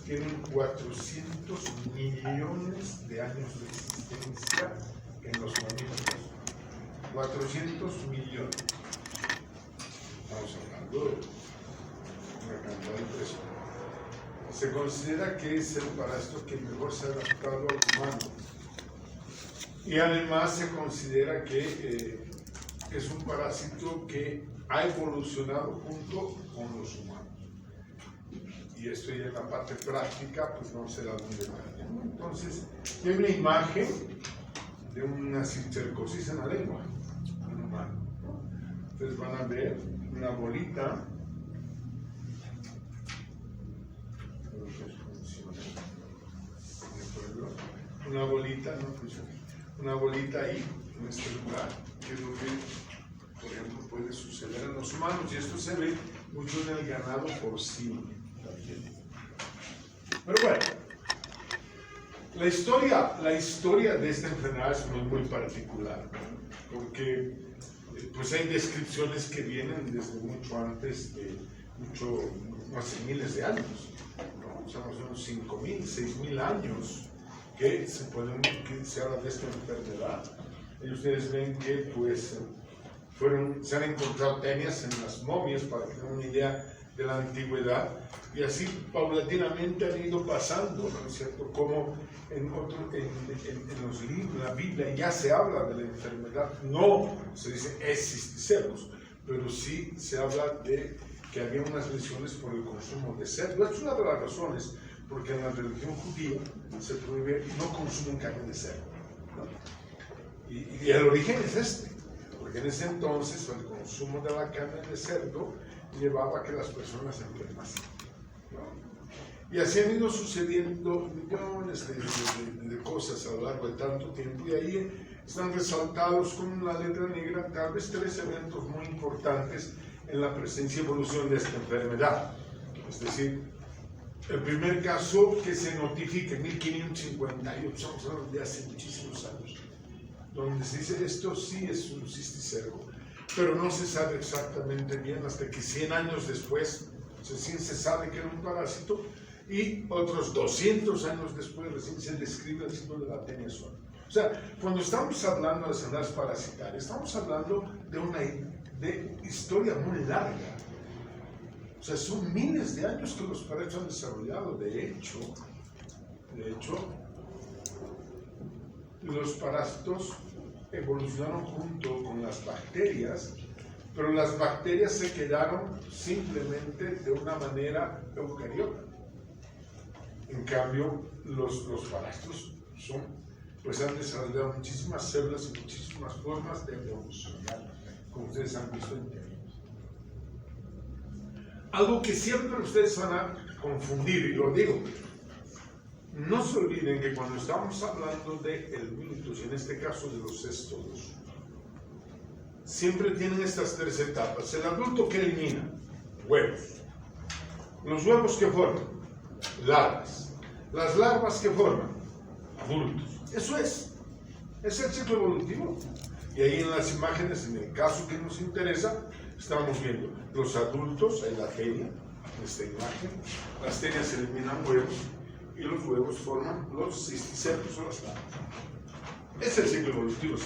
tienen 400 millones de años de existencia en los mamíferos. 400 millones. Estamos hablando de una cantidad impresionante. Se considera que es el parásito que mejor se ha adaptado al humano. Y además se considera que es un parásito que ha evolucionado junto con los humanos. Y esto ya en la parte práctica, pues no sé a dónde va. Entonces, hay una imagen de una cistercosis en la lengua, en humano. Ustedes van a ver una bolita. Una bolita, no funciona. Una bolita ahí, en este lugar, que es lo que, por ejemplo, puede suceder en los humanos. Y esto se ve mucho en el ganado porcino también. Pero bueno, la historia de esta enfermedad es muy particular, ¿no? Porque pues hay descripciones que vienen desde mucho antes, hace miles de años, ¿no? Estamos en unos 5.000, 6.000 años que se habla de esta enfermedad. Y ustedes ven que pues se han encontrado tenias en las momias para que tengan una idea de la antigüedad, y así paulatinamente han ido pasando, ¿no es cierto? Como en los libros, en la Biblia ya se habla de la enfermedad, no se dice cisticercos, pero sí se habla de que había unas lesiones por el consumo de cerdo. Es una de las razones porque en la religión judía se prohíbe, no consumen carne de cerdo, ¿no? Y el origen es este, porque en ese entonces el consumo de la carne de cerdo llevaba a que las personas se enfermasen, ¿no? Y así han ido sucediendo millones de cosas a lo largo de tanto tiempo, y ahí están resaltados con la letra negra tal vez 3 eventos muy importantes en la presencia y evolución de esta enfermedad. Es decir, el primer caso que se notifica en 1558, estamos hablando de hace muchísimos años, donde se dice esto sí es un cisticerco, pero no se sabe exactamente bien hasta que 100 años después recién se sabe que era un parásito, y otros 200 años después recién se describe el ciclo de la tenia sola. O sea, cuando estamos hablando de enfermedades parasitarias, estamos hablando de una historia muy larga. O sea, son miles de años que los parásitos han desarrollado. De hecho, los parásitos evolucionaron junto con las bacterias, pero las bacterias se quedaron simplemente de una manera eucariota. En cambio, los parásitos han desarrollado muchísimas células y muchísimas formas de evolucionar, como ustedes han visto en teoría. Algo que siempre ustedes van a confundir, y lo digo, no se olviden que cuando estamos hablando de helmintos, y en este caso de los céstodos, siempre tienen estas 3 etapas. El adulto que elimina huevos, los huevos que forman larvas, las larvas que forman adultos. Eso es el ciclo evolutivo. Y ahí en las imágenes, en el caso que nos interesa, estamos viendo los adultos, hay la tenia, en esta imagen, las tenias eliminan huevos y los huevos forman los cisticercos o las larvas. Es el ciclo evolutivo,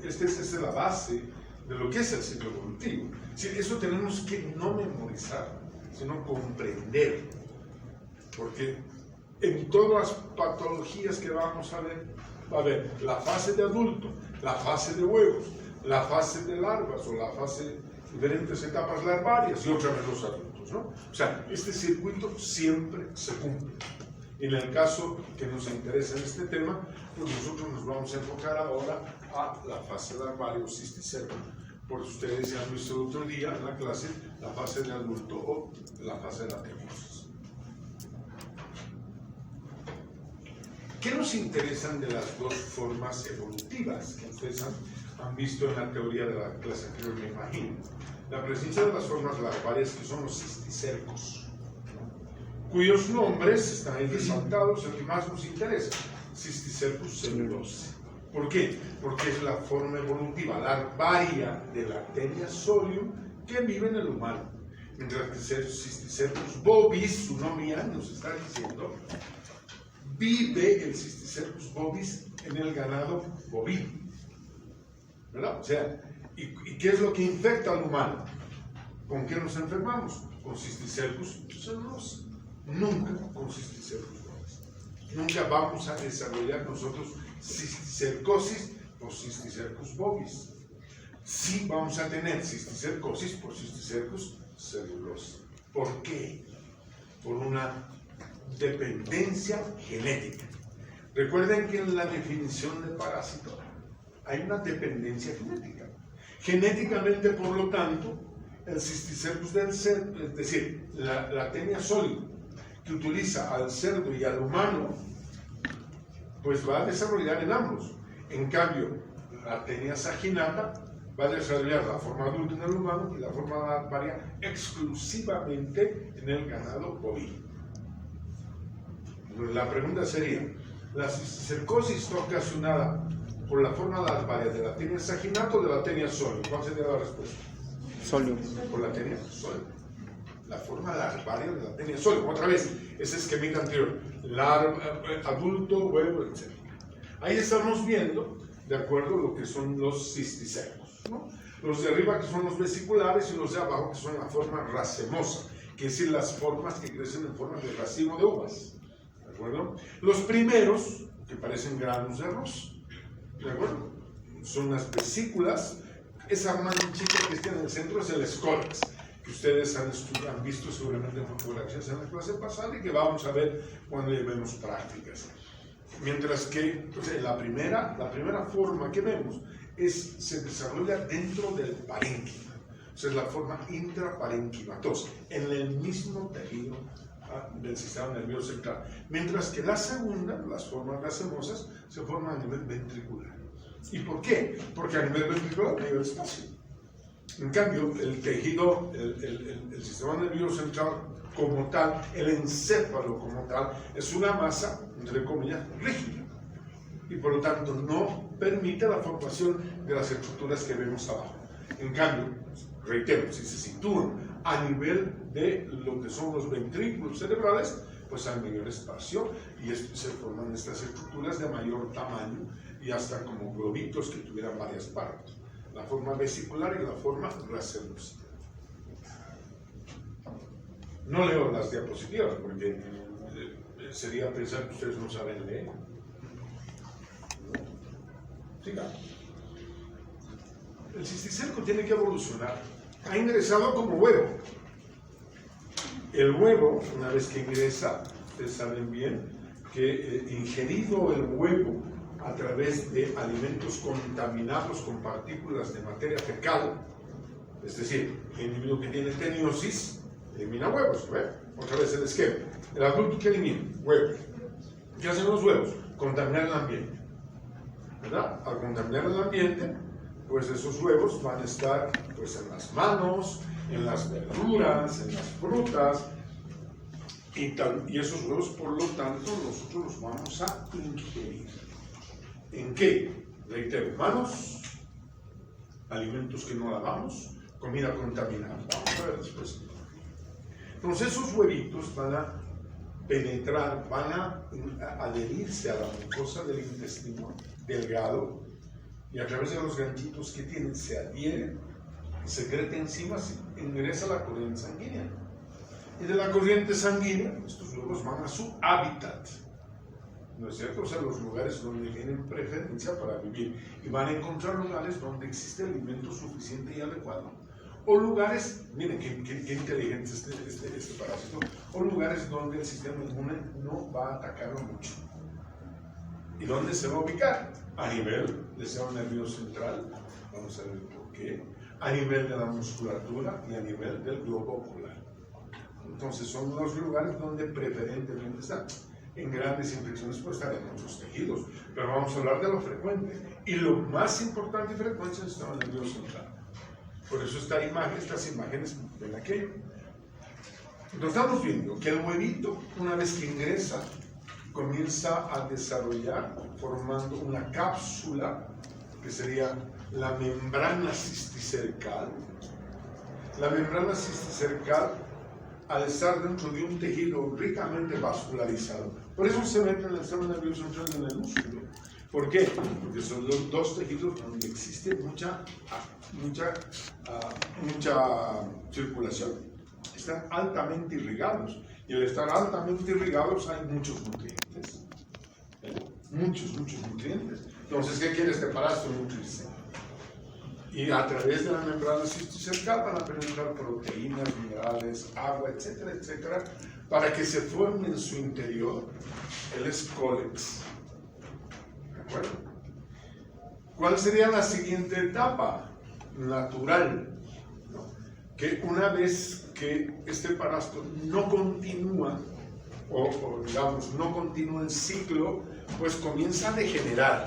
esta es la base de lo que es el ciclo evolutivo. Eso tenemos que no memorizar, sino comprender, porque en todas las patologías que vamos a ver, va a haber la fase de adulto, la fase de huevos, la fase de larvas o la fase de diferentes etapas larvarias y otra vez los adultos, ¿no? O sea, este circuito siempre se cumple. En el caso que nos interesa en este tema, pues nosotros nos vamos a enfocar ahora a la fase larvaria o cisticerco, porque ustedes ya han visto el otro día en la clase la fase de adulto o la fase de la temosis. ¿Qué nos interesan de las 2 formas evolutivas que ustedes han visto en la teoría de la clase anterior, me imagino? La presencia de las formas larvarias, que son los cisticercos, ¿no? Cuyos nombres están ahí resaltados, el que más nos interesa, Cisticercus celulose. ¿Por qué? Porque es la forma evolutiva larvaria de la Tenia solium que vive en el humano. mientras que Cysticercus bovis, su nombre ya nos está diciendo, vive el Cysticercus bovis en el ganado bovino, ¿verdad? O sea, ¿y qué es lo que infecta al humano? ¿Con qué nos enfermamos? Con Cysticercus celulosa. Nunca con Cysticercus bovis. Nunca vamos a desarrollar nosotros cisticercosis por Cysticercus bovis. Sí vamos a tener cisticercosis por Cysticercus celulosa. ¿Por qué? Por una dependencia genética. Recuerden que en la definición de parásito hay una dependencia genética. Genéticamente, por lo tanto, el Cysticercus del cerdo, es decir, la tenia sólida que utiliza al cerdo y al humano, pues va a desarrollar en ambos. En cambio, la tenia saginata va a desarrollar la forma adulta en el humano y la forma larvaria exclusivamente en el ganado bovino. La pregunta sería, ¿la cisticercosis está ocasionada por la forma larvaria de la tenia saginata o de la tenia sólida? ¿Cuál sería la respuesta? Sólido. Por la tenia sólida. La forma larvaria de la tenia sólida. Otra vez, ese esquemita anterior. Adulto, huevo, etc. Ahí estamos viendo, de acuerdo a lo que son los cisticercos, ¿no? Los de arriba que son los vesiculares y los de abajo que son la forma racemosa, que es decir, las formas que crecen en forma de racimo de uvas. ¿De acuerdo? Los primeros, que parecen granos de arroz, ¿de acuerdo? Son las vesículas. Esa manchita que está en el centro es el escólex, que ustedes han visto seguramente en fotografías en la clase pasada y que vamos a ver cuando llevemos prácticas. Mientras que la primera forma que vemos se desarrolla dentro del parénquima, o sea, es la forma intraparenquimatosa, en el mismo tejido del sistema nervioso central. Mientras que la segunda, las formas racemosas, se forman a nivel ventricular. ¿Y por qué? Porque a nivel ventricular no hay espacio. En cambio, el tejido, el sistema nervioso central como tal, el encéfalo como tal, es una masa, entre comillas, rígida. Y por lo tanto no permite la formación de las estructuras que vemos abajo. En cambio, reitero, si se sitúan a nivel de lo que son los ventrículos cerebrales, pues hay mayor espacio y se forman estas estructuras de mayor tamaño y hasta como globitos que tuvieran varias partes. La forma vesicular y la forma racemosa. No leo las diapositivas porque sería pensar que ustedes no saben leer. Siga. El cisticerco tiene que evolucionar. Ha ingresado como huevo. El huevo, una vez que ingresa, ustedes saben bien que ingerido el huevo a través de alimentos contaminados con partículas de materia fecal, es decir, el individuo que tiene teniosis elimina huevos, ¿ve? Otra vez el esquema. El adulto que elimina huevos. ¿Qué hacen los huevos? Contaminar el ambiente, ¿verdad? Al contaminar el ambiente, pues esos huevos van a estar pues en las manos, en las verduras, en las frutas, y esos huevos, por lo tanto, nosotros los vamos a ingerir. ¿En qué? Reitero, manos, alimentos que no lavamos, comida contaminada. Vamos a ver después. Entonces esos huevitos van a penetrar, van a adherirse a la mucosa del intestino delgado y a través de los ganchitos que tienen se adhieren, secreta enzimas y ingresa a la corriente sanguínea. Y de la corriente sanguínea, estos huevos van a su hábitat. ¿No es cierto? O sea, los lugares donde tienen preferencia para vivir. Y van a encontrar lugares donde existe alimento suficiente y adecuado. O lugares, miren qué inteligente este parásito, o lugares donde el sistema inmune no va a atacarlo mucho. ¿Y dónde se va a ubicar? A nivel del sistema nervioso central, vamos a ver por qué, a nivel de la musculatura y a nivel del globo ocular. Entonces son los lugares donde preferentemente están. En grandes infecciones puede estar en otros tejidos, pero vamos a hablar de lo frecuente. Y lo más importante y frecuente es el sistema nervioso central. Por eso estas imágenes ven aquello. Entonces estamos viendo que el huevito, una vez que ingresa, comienza a desarrollar formando una cápsula, que sería la membrana cisticercal. La membrana cisticercal, al estar dentro de un tejido ricamente vascularizado, por eso se mete en el sistema nervioso central y en el músculo. ¿Por qué? Porque son los dos tejidos donde existe mucha circulación. Están altamente irrigados. Y al estar altamente irrigados hay muchos nutrientes. Muchos nutrientes. Entonces, ¿qué quiere este parásito? Nutrirse. Y a través de la membrana cisticercal van a penetrar proteínas, minerales, agua, etcétera, etcétera, para que se forme en su interior el escólex. ¿De acuerdo? ¿Cuál sería la siguiente etapa? Natural. ¿No? Que una vez que este parásito no continúa, o digamos, no continúa el ciclo, pues comienza a degenerar.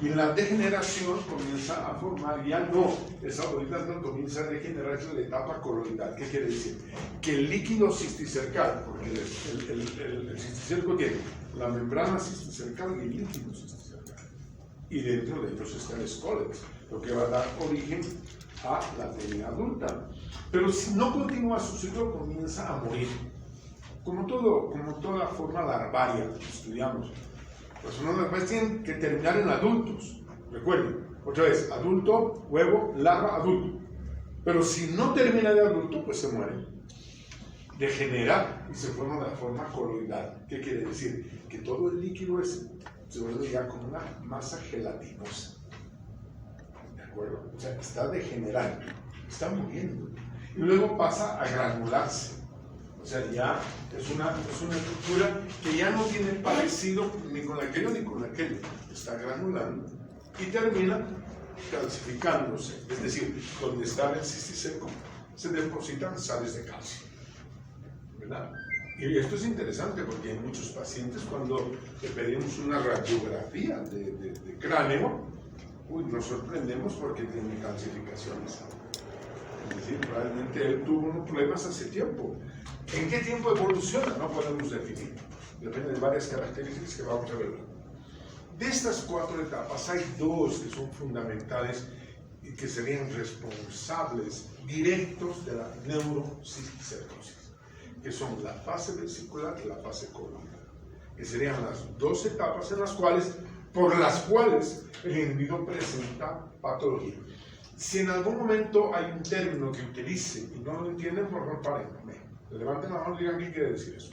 Y la degeneración comienza a formar, ya no, esa bolita no comienza a degenerar, es la etapa coloidal. ¿Qué quiere decir? Que el líquido cisticercal, porque el cisticerco tiene la membrana cisticercal y el líquido cisticercal. Y dentro de ellos está el escólex, lo que va a dar origen a la tenia adulta. Pero si no continúa su ciclo, comienza a morir. Como toda forma larvaria que estudiamos. Pues unos larvas tienen que terminar en adultos. Recuerden, otra vez, adulto, huevo, larva, adulto. Pero si no termina de adulto, pues se muere. Degenera y se forma la forma coloidal. ¿Qué quiere decir? Que todo el líquido se vuelve ya como una masa gelatinosa. ¿De acuerdo? O sea, está degenerando, está muriendo. Y luego pasa a granularse. O sea, ya es una estructura que ya no tiene parecido ni con aquello ni con aquello. Está granulando y termina calcificándose. Es decir, donde está el cisticerco se depositan sales de calcio. ¿Verdad? Y esto es interesante porque en muchos pacientes cuando le pedimos una radiografía de cráneo, nos sorprendemos porque tiene calcificaciones. Es decir, realmente él tuvo unos problemas hace tiempo. ¿En qué tiempo evoluciona? No podemos definir. Depende de varias características que vamos a ver. De estas 4 etapas hay 2 que son fundamentales y que serían responsables directos de la neurocisticercosis, que son la fase vesicular y la fase coloidal, que serían las 2 etapas por las cuales el individuo presenta patología. Si en algún momento hay un término que utilice y no lo entienden, por favor, párenme. Levanten la mano y digan qué quiere decir eso.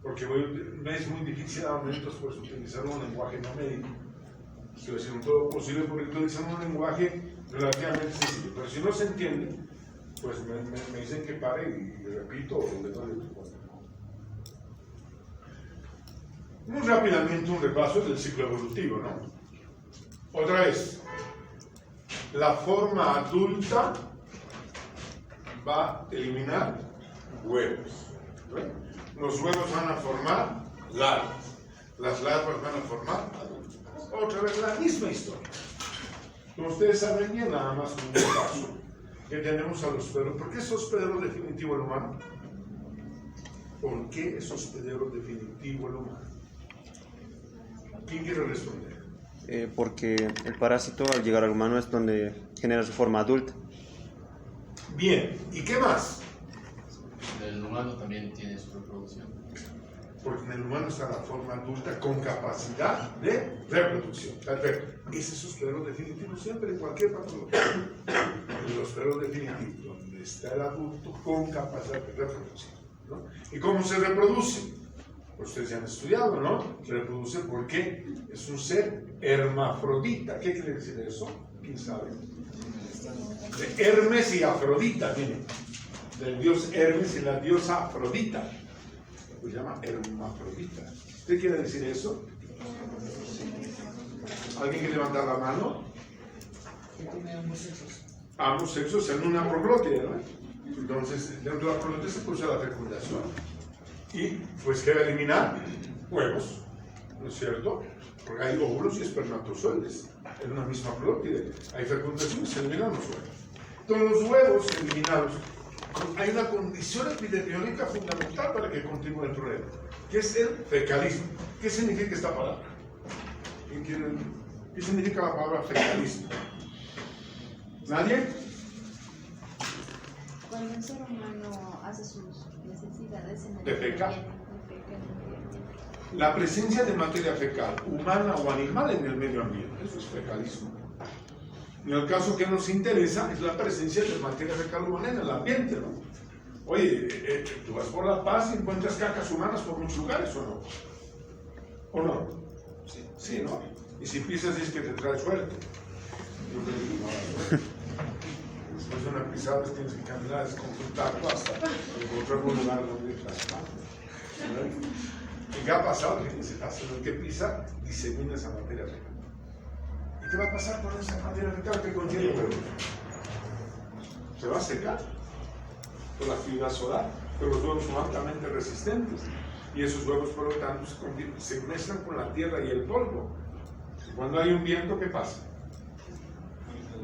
Porque me es muy difícil a momentos pues, utilizar un lenguaje no médico. Estoy haciendo todo lo posible por utilizar un lenguaje relativamente sencillo. Pero si no se entiende, pues me dicen que pare y repito o le doy el tiempo. Muy rápidamente un repaso del ciclo evolutivo, ¿no? Otra vez, la forma adulta va a eliminar huevos. Los huevos van a formar larvas. Las larvas van a formar adultos. Otra vez la misma historia. Como ustedes saben bien, nada más un caso que tenemos a los hospedero. ¿Por qué es hospedero definitivo el humano? ¿Por qué es hospedero definitivo el humano? ¿Quién quiere responder? Porque el parásito al llegar al humano es donde genera su forma adulta. Bien, ¿y qué más? El humano también tiene su reproducción. Porque en el humano está la forma adulta con capacidad de reproducción. Perfecto. Ese es hospedero definitivo siempre en cualquier patología. El hospedero definitivo, donde está el adulto con capacidad de reproducción, ¿no? ¿Y cómo se reproduce? Pues ustedes ya han estudiado, ¿no? Se reproduce porque es un ser hermafrodita. ¿Qué quiere decir eso? ¿Quién sabe? De Hermes y Afrodita, miren. Del dios Hermes y la diosa Afrodita. Pues se llama hermafrodita. ¿Usted quiere decir eso? ¿Alguien quiere levantar la mano? Ambos sexos en una proglotia, ¿no? Entonces, dentro de la proglotia se produce la fecundación. Y pues ¿qué va a eliminar? Huevos, ¿no es cierto? Porque hay óvulos y espermatozoides. Es una misma proglotia. Hay fecundación y se eliminan los huevos. Entonces, los huevos eliminados, hay una condición epidemiológica fundamental para que continúe el problema, que es el fecalismo. ¿Qué significa esta palabra? ¿Qué significa la palabra fecalismo? ¿Nadie? Cuando el ser humano hace sus necesidades en el ¿Defeca? medio ambiente. La presencia de materia fecal, humana o animal, en el medio ambiente, eso es fecalismo. En el caso que nos interesa es la presencia de materia fecal humana en el ambiente, ¿no? Oye, tú vas por La Paz y encuentras cacas humanas por muchos lugares, ¿o no? ¿O no? Sí, ¿no? Y si pisas es que te trae suerte. Yo te digo, no, después de una pisada tienes que caminar desconsultado hasta encontrar un lugar donde ir las manos. ¿Y qué ha pasado? Que hasta el que pisa disemina esa materia fecal. ¿Y qué va a pasar con esa materia fecal que contiene huevos? Se va a secar por la actividad solar, pero los huevos son altamente resistentes y esos huevos por lo tanto se mezclan con la tierra y el polvo. Cuando hay un viento, ¿qué pasa?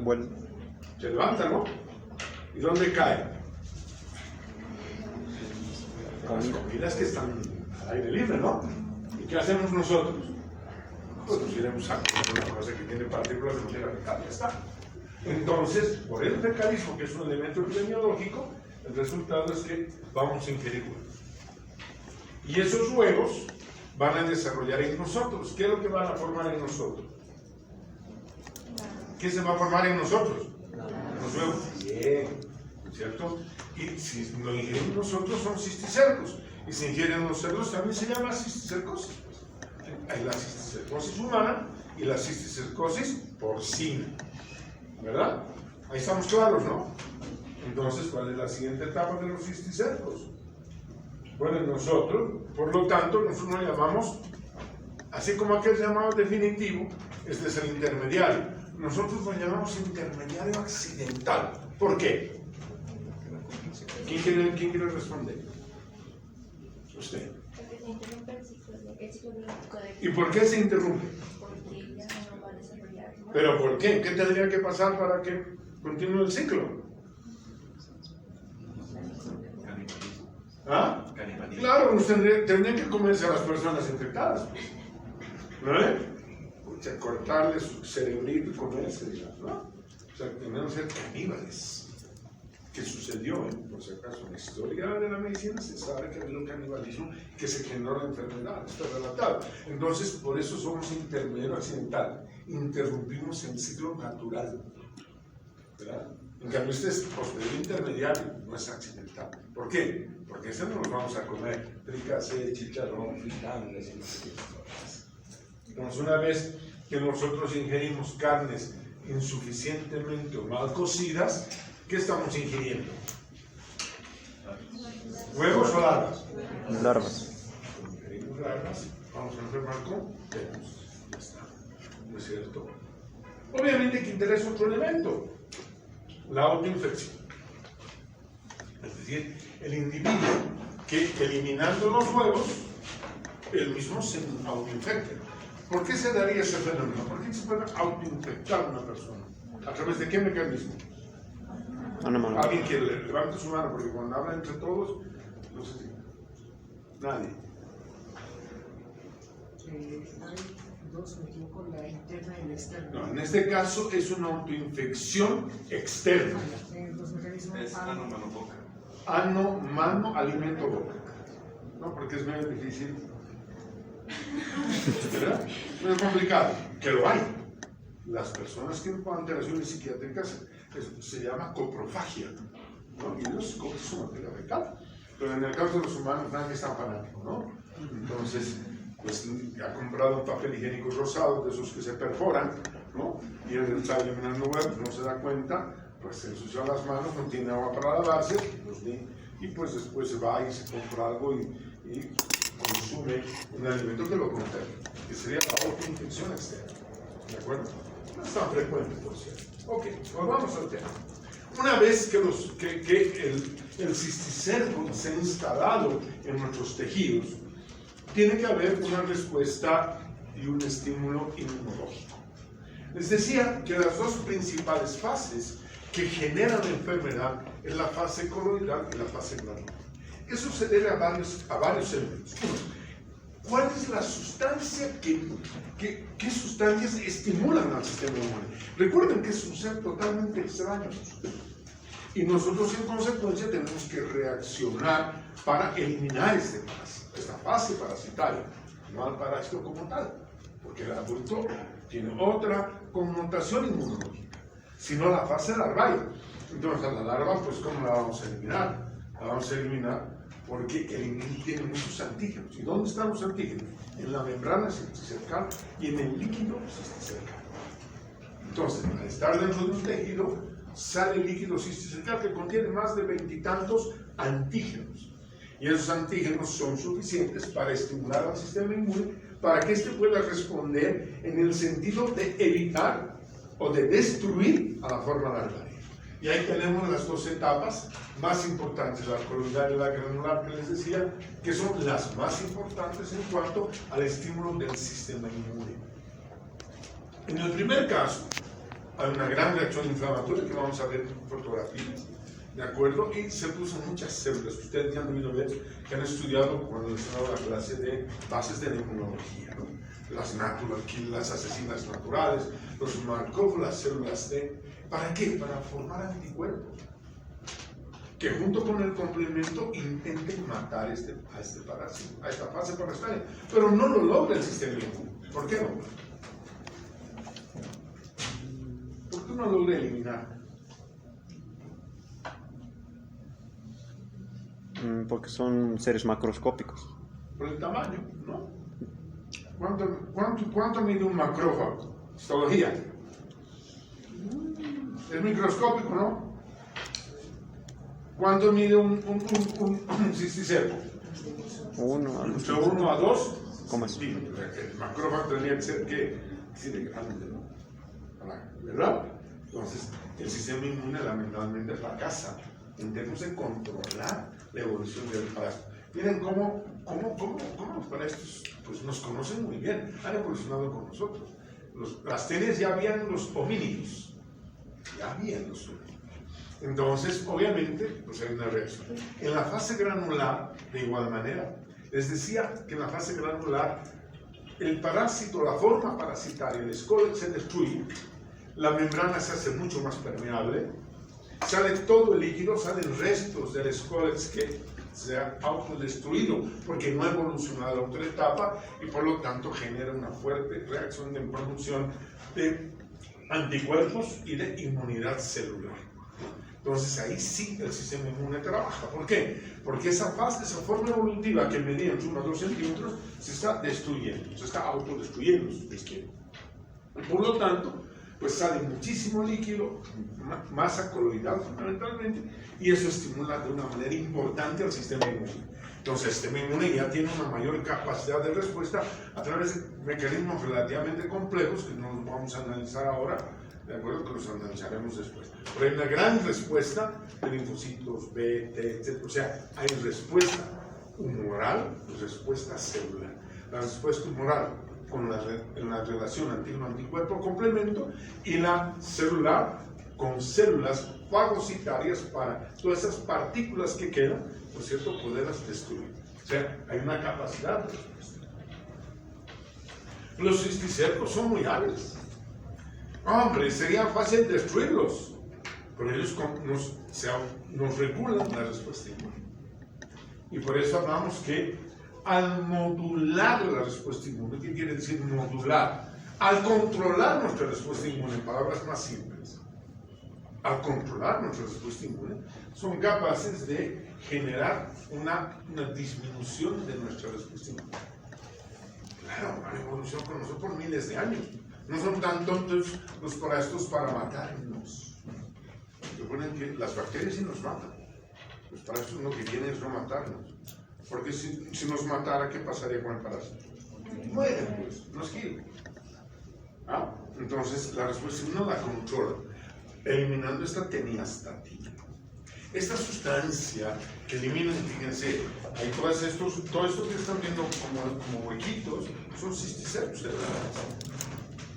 Vuelve. Se levanta, ¿no? ¿Y dónde cae? Las comidas que están al aire libre, ¿no? ¿Y qué hacemos nosotros? Pues nos iremos a comer una cosa que tiene partículas de materia fecal, ya está. Entonces, por el fecalismo, que es un elemento epidemiológico, el resultado es que vamos a ingerir huevos. Y esos huevos van a desarrollar en nosotros. ¿Qué es lo que van a formar en nosotros? ¿Qué se va a formar en nosotros? Los huevos. Bien, ¿cierto? Y si lo ingerimos nosotros son cisticercos. Y si ingieren los cerdos también se llama cisticercosis. Hay la cisticercosis humana y la cisticercosis porcina. ¿Verdad? Ahí estamos claros, ¿no? Entonces, ¿cuál es la siguiente etapa de los cisticercos? Bueno, nosotros, por lo tanto, nosotros lo llamamos, así como aquel llamado definitivo, este es el intermediario. Nosotros lo llamamos intermediario accidental. ¿Por qué? ¿Quién quiere responder? Usted. Porque se interrumpe el ciclo biológico de... ¿Y por qué se interrumpe? Porque ya no va a desarrollar más. ¿Pero por qué? ¿Qué tendría que pasar para que continúe el ciclo? ¿Ah? Claro, tendrían que comerse a las personas infectadas. ¿No es? O sea, cortarle su cerebrito y comerse, digamos, ¿no? O sea, tenemos que ser caníbales. ¿Qué sucedió? Por si acaso, en la historia de la medicina se sabe que había un canibalismo que se generó la enfermedad, está relatado. Entonces, por eso somos intermedio accidental. Interrumpimos el ciclo natural. ¿Verdad? En cambio, este es posterior intermediario, no es accidental. ¿Por qué? Porque este no nos vamos a comer fricasé, chicharrón, fritangas y no sé qué cosas. Entonces, una vez que nosotros ingerimos carnes insuficientemente o mal cocidas, ¿qué estamos ingiriendo? ¿Huevos o larvas? Larvas. Cuando ingerimos larvas, vamos a enfermar con huevos. Ya está. ¿No es cierto? Obviamente que interesa otro elemento. La autoinfección. Es decir, el individuo que eliminando los huevos, él mismo se autoinfecta. ¿Por qué se daría ese fenómeno? ¿Por qué se puede autoinfectar una persona? ¿A través de qué mecanismo? Alguien que levante su mano, porque cuando habla entre todos, no sé si. Nadie. Hay dos, me equivoco, la interna y la externa. No, en este caso es una autoinfección externa. Los mecanismos Es ano, mano, boca. Ano, mano, alimento, boca. No, porque es medio difícil. ¿Verdad? Muy complicado. Que lo hay. Las personas que tienen alteraciones psiquiátricas se llama coprofagia, ¿no? Y ellos comen su materia fecal. Pero en el caso de los humanos nadie es tan fanático, ¿no? Entonces, pues ha comprado un papel higiénico rosado de esos que se perforan, ¿no? Y él está eliminando huevos, no se da cuenta, pues se ensucia las manos, no tiene agua para lavarse, y pues después se va y se compra algo y consume un alimento que lo contamina, que sería la autoinfección externa. ¿De acuerdo? No es tan frecuente, por cierto. Ok, volvamos al tema. Una vez que el cisticerco se ha instalado en nuestros tejidos, tiene que haber una respuesta y un estímulo inmunológico. Les decía que las dos principales fases que generan la enfermedad es la fase coloidal y la fase glandular. Eso se debe a varios elementos. ¿Cuál es la sustancia qué sustancias estimulan al sistema inmune? Recuerden que es un ser totalmente extraño. Y nosotros en consecuencia tenemos que reaccionar para eliminar esta fase parasitaria, no al parásito como tal, porque el adulto tiene otra connotación inmunológica, sino la fase larvaria. Entonces a la larva, pues ¿cómo la vamos a eliminar? La vamos a eliminar porque el inmuno tiene muchos antígenos. ¿Y dónde están los antígenos? En la membrana cisticercal y en el líquido cisticercal. Entonces, al estar dentro de un tejido, sale el líquido cisticercal que contiene más de 20 y tantos antígenos. Y esos antígenos son suficientes para estimular al sistema inmune para que éste pueda responder en el sentido de evitar o de destruir a la forma larvaria. Y ahí tenemos las dos etapas más importantes, la coloidal y la granular, que les decía, que son las más importantes en cuanto al estímulo del sistema inmune. En el primer caso, hay una gran reacción inflamatoria que vamos a ver en fotografías, ¿de acuerdo? Y se producen muchas células. Ustedes ya han debido ver que han estudiado cuando les han dado la clase de bases de la inmunología, ¿no? Las natural killers, las asesinas naturales, los Markov, las células T. ¿Para qué? Para formar anticuerpos que junto con el complemento intenten matar a este parásito, a esta fase parasitaria, pero no lo logra el sistema inmune. ¿Por qué no? ¿Por qué no logra eliminar? Porque son seres macroscópicos. Por el tamaño, ¿no? ¿Cuánto mide un macrófago? Histología. Es microscópico, ¿no? ¿Cuánto mide un cisticerco? 1 Entre 1 a 2 ¿Cómo es? centímetros. El macrófago tendría que ser que así de grande, ¿no? ¿Verdad? Entonces, el sistema inmune lamentablemente fracasa en términos de controlar la evolución del parásito. Miren cómo los parásitos pues, nos conocen muy bien, han evolucionado con nosotros. Las teles ya habían los homínidos, Entonces, obviamente, pues hay una reacción. En la fase granular, de igual manera, les decía que en la fase granular, el parásito, la forma parasitaria, el Scolex se destruye, la membrana se hace mucho más permeable, sale todo el líquido, salen restos del Scolex que se ha autodestruido porque no ha evolucionado a otra etapa y por lo tanto genera una fuerte reacción de producción de anticuerpos y de inmunidad celular. Entonces ahí sí el sistema inmune trabaja. ¿Por qué? Porque esa forma evolutiva que medía entre 1 a 2 centímetros se está destruyendo, se está autodestruyendo. Y por lo tanto, pues sale muchísimo líquido, masa coloidal fundamentalmente, y eso estimula de una manera importante al sistema inmune. Entonces el sistema inmune ya tiene una mayor capacidad de respuesta a través de mecanismos relativamente complejos que no los vamos a analizar ahora, de acuerdo, que los analizaremos después. Pero hay una gran respuesta de linfocitos, B, T, etc. O sea, hay respuesta humoral y respuesta celular. La respuesta humoral con la relación antígeno-anticuerpo complemento y la celular con células fagocitarias para todas esas partículas que quedan, por cierto, poderlas destruir. O sea, hay una capacidad de respuesta. Los cisticercos son muy hábiles. Hombre, sería fácil destruirlos, pero ellos nos regulan la respuesta inmune. Y por eso hablamos que al modular la respuesta inmune, ¿qué quiere decir modular? Al controlar nuestra respuesta inmune, en palabras más simples, al controlar nuestra respuesta inmune, son capaces de generar una disminución de nuestra respuesta inmune. Claro, han evolucionado con nosotros por miles de años. No son tan tontos los parásitos para matarnos. Recuerden que las bacterias sí nos matan. Los parásitos lo que quieren es no matarnos. Porque si nos matara, ¿qué pasaría con el parásito? Muere, pues, no sirve. Entonces, la respuesta no la controla, eliminando esta teniastatina. Esta sustancia que elimina, fíjense, hay todo esto que están viendo como huequitos, son cisticercos cerebrales.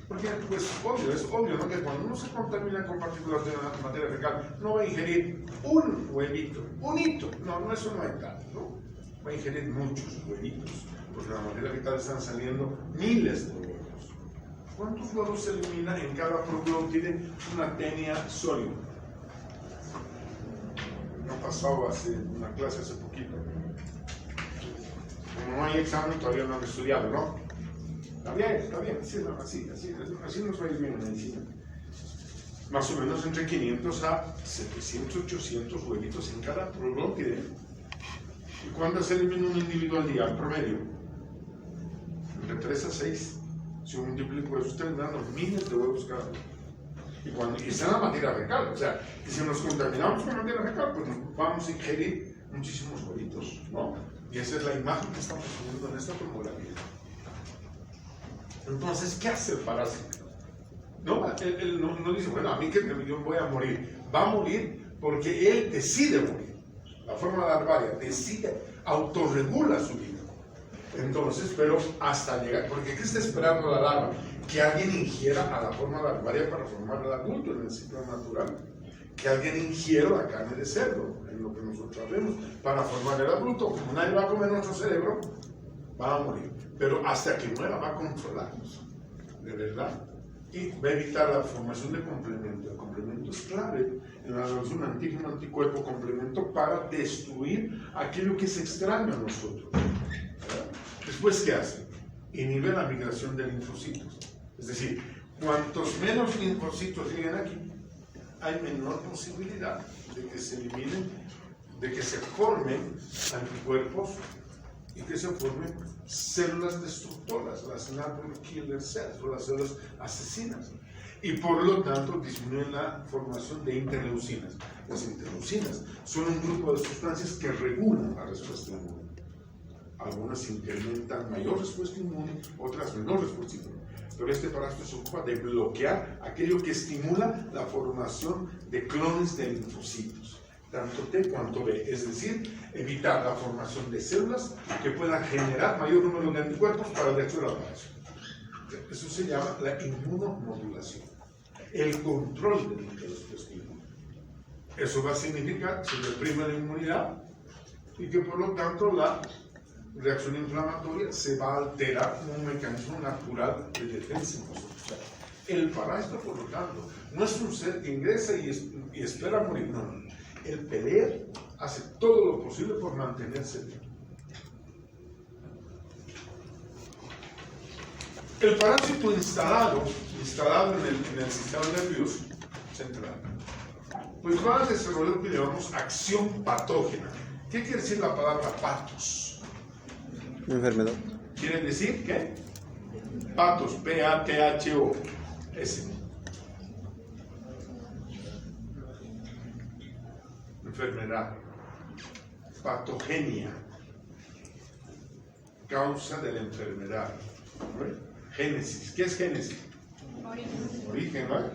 Porque, pues, es obvio, ¿no? Que cuando uno se contamina con partículas de materia fecal, no va a ingerir un huevito, un hito. No, eso no hay tanto, ¿no? Va a ingerir muchos huevitos, porque de la materia fecal están saliendo miles de huevos. ¿Cuántos huevos se eliminan en cada producto? Tiene una tenia sólida. pasado hace una clase hace poquito. Como no hay examen, todavía no han estudiado, ¿no? Está bien, sí, no, así nos va a ir bien en medicina. Más o menos entre 500 a 700, 800 huevitos en cada bloque. ¿Y cuándo se elimina un individuo al día, en promedio? Entre 3 a 6. Si un multiplico eso, está eliminando miles de huevos cada día. Y está en la materia fecal, o sea, que si nos contaminamos con la materia fecal, pues vamos a ingerir muchísimos huevitos, ¿no? Y esa es la imagen que estamos teniendo en esta tomografía. Entonces, ¿qué hace el parásito? No, él no dice, bueno, a mí que yo voy a morir. Va a morir porque él decide morir. La forma larvaria decide, autorregula su vida. Entonces, pero hasta llegar, porque ¿qué está esperando la larva? Que alguien ingiera a la forma larvaria para formar el adulto en el ciclo natural. Que alguien ingiera la carne de cerdo, en lo que nosotros vemos, para formar el adulto. Como nadie va a comer nuestro cerebro, va a morir. Pero hasta que muera va a controlarnos, de verdad. Y va a evitar la formación de complemento. El complemento es clave en la relación antígeno-anticuerpo complemento para destruir aquello que es extraño a nosotros. ¿Verdad? Después, ¿qué hace? Inhibe la migración de linfocitos. Es decir, cuantos menos linfocitos lleguen aquí, hay menor posibilidad de que se eliminen, de que se formen anticuerpos y que se formen células destructoras, las natural killer cells o las células asesinas. Y por lo tanto disminuyen la formación de interleucinas. Las interleucinas son un grupo de sustancias que regulan la respuesta inmune. Algunas incrementan mayor respuesta inmune, otras menor respuesta inmune. Pero este parásito se ocupa de bloquear aquello que estimula la formación de clones de linfocitos, tanto T cuanto B, es decir, evitar la formación de células que puedan generar mayor número de anticuerpos para el hecho de la parásito. Eso se llama la inmunomodulación, el control de la respuesta inmune. Eso va a significar que se reprime la inmunidad y que por lo tanto la reacción inflamatoria se va a alterar como un mecanismo natural de defensa en nosotros. O sea, el parásito, por lo tanto, no es un ser que ingresa y espera morir, no. El pelea hace todo lo posible por mantenerse vivo. El parásito instalado en el sistema nervioso central, pues va a desarrollar lo que llamamos acción patógena. ¿Qué quiere decir la palabra patos? Enfermedad. ¿Quiere decir qué? Patos, P-A-T-H-O-S. Enfermedad. Patogenia. Causa de la enfermedad. Génesis. ¿Qué es génesis? Origen, ¿vale?